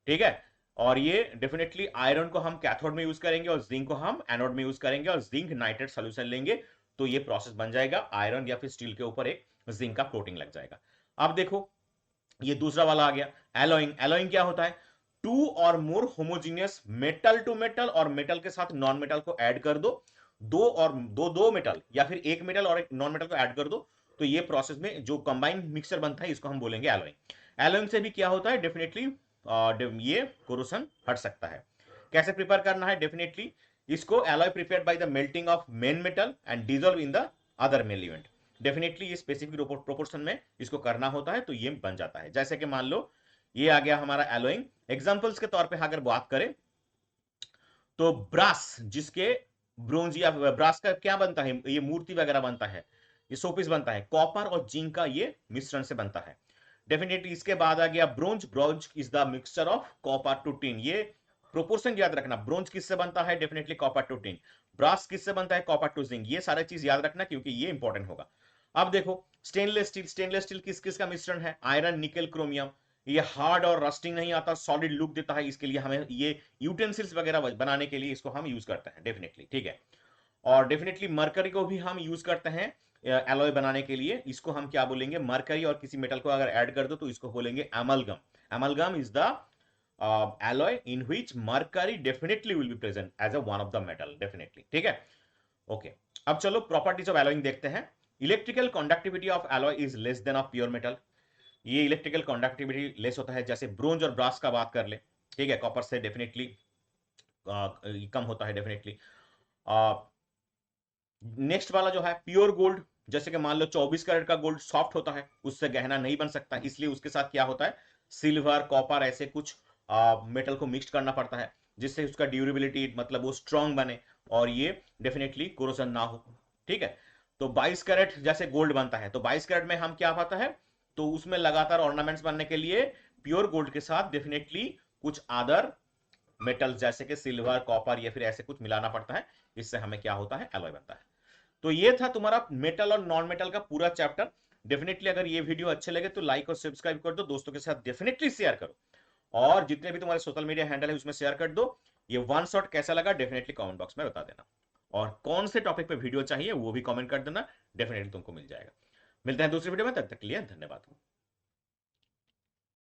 ठीक है, और ये डेफिनेटली आयरन को हम कैथोड में यूज करेंगे और जिंक को हम एनोड में यूज करेंगे, और जिंक नाइट्रेट सोल्यूशन लेंगे, तो ये प्रोसेस बन जाएगा, आयरन या फिर स्टील के ऊपर एक जिंक का कोटिंग लग जाएगा। अब देखो, ये दूसरा वाला आ गया, एलोइंग। एलोइंग क्या होता है, टू और मोर होमोजीनियस मेटल टू मेटल और मेटल के साथ नॉन मेटल को ऐड कर दो, दो मेटल या फिर एक मेटल और एक नॉन मेटल को ऐड कर दो, तो ये प्रोसेस में जो कंबाइंड मिक्सचर बनता है इसको हम बोलेंगे एलोइंग। एलोइंग से भी क्या होता है, डेफिनेटली ये कोरोशन हट सकता है। कैसे प्रिपेयर करना है, डेफिनेटली इसको alloy prepared by the melting of main metal and dissolve in the other element. Definitely ये स्पेसिफिक प्रोपोर्शन में इसको करना होता है, तो ये बन जाता है। जैसे कि मान लो ये आ गया हमारा एलोइंग। एग्जांपल्स के तौर पे अगर बात करें तो ब्रास, जिसके ब्रोंज या ब्रास का क्या बनता है, ये मूर्ति वगैरह बनता है, ये शोपीस बनता है, कॉपर और जिंक का ये मिश्रण से बनता है। डेफिनेटली इसके बाद आ गया bronze. Bronze is the mixture of copper to tin. ये प्रोपोर्शन याद रखना, ब्रोंज किससे बनता है, definitely copper to tin. Brass किससे बनता है, कॉपर टू जिंक। ये सारे चीज याद रखना क्योंकि ये इंपॉर्टेंट होगा। अब देखो, स्टेनलेस स्टील। स्टेनलेस स्टील किस किस का मिश्रण है, आयरन निकल क्रोमियम। ये हार्ड और रस्टिंग नहीं आता, सॉलिड लुक देता है, इसके लिए हमें ये यूटेंसिल्स वगैरह बनाने के लिए इसको हम यूज करते हैं डेफिनेटली। ठीक है, और डेफिनेटली मरकरी को भी हम यूज करते हैं एलॉय बनाने के लिए। इसको हम क्या बोलेंगे, मरकरी और किसी मेटल को अगर ऐड कर दो तो इसको बोलेंगे amalgam. Amalgam is the alloy in which mercury definitely will be present as a one of the metal definitely। ठीक है, ओके। अब चलो प्रॉपर्टीज ऑफ एलॉइंग देखते हैं। Electrical conductivity of alloy is less than of pure metal. ये electrical conductivity less होता है, जैसे ब्रोंज और ब्रास का बात कर ले, ठीक है, कॉपर से डेफिनेटली कम होता है डेफिनेटली। नेक्स्ट वाला जो है प्योर गोल्ड, जैसे कि मान लो 24 कैरेट का गोल्ड सॉफ्ट होता है, उससे गहना नहीं बन सकता, इसलिए उसके साथ क्या होता है, सिल्वर कॉपर ऐसे कुछ मेटल को मिक्स करना पड़ता है, जिससे उसका ड्यूरेबिलिटी मतलब वो स्ट्रांग बने और ये डेफिनेटली कोरोजन ना हो। ठीक है, तो 22 कैरेट जैसे गोल्ड बनता है, तो 22 कैरेट में हम क्या पाता है, तो उसमें लगातार ऑर्नामेंट्स बनने के लिए प्योर गोल्ड के साथ डेफिनेटली कुछ अदर मेटल जैसे कि सिल्वर कॉपर या फिर ऐसे कुछ मिलाना पड़ता है, इससे हमें क्या होता है, एलॉय बनता है। तो ये था तुम्हारा मेटल और नॉन मेटल का पूरा चैप्टर। डेफिनेटली अगर ये वीडियो अच्छे लगे तो लाइक और सब्सक्राइब कर दो, दोस्तों के साथ डेफिनेटली शेयर करो, और जितने भी तुम्हारे सोशल मीडिया हैंडल है उसमें शेयर कर दो। ये वन शॉट कैसा लगा डेफिनेटली कमेंट बॉक्स में बता देना, और कौन से टॉपिक पे वीडियो चाहिए वो भी कमेंट कर देना, डेफिनेटली तुमको मिल जाएगा। मिलते हैं दूसरी वीडियो में, तब तक के लिए धन्यवाद।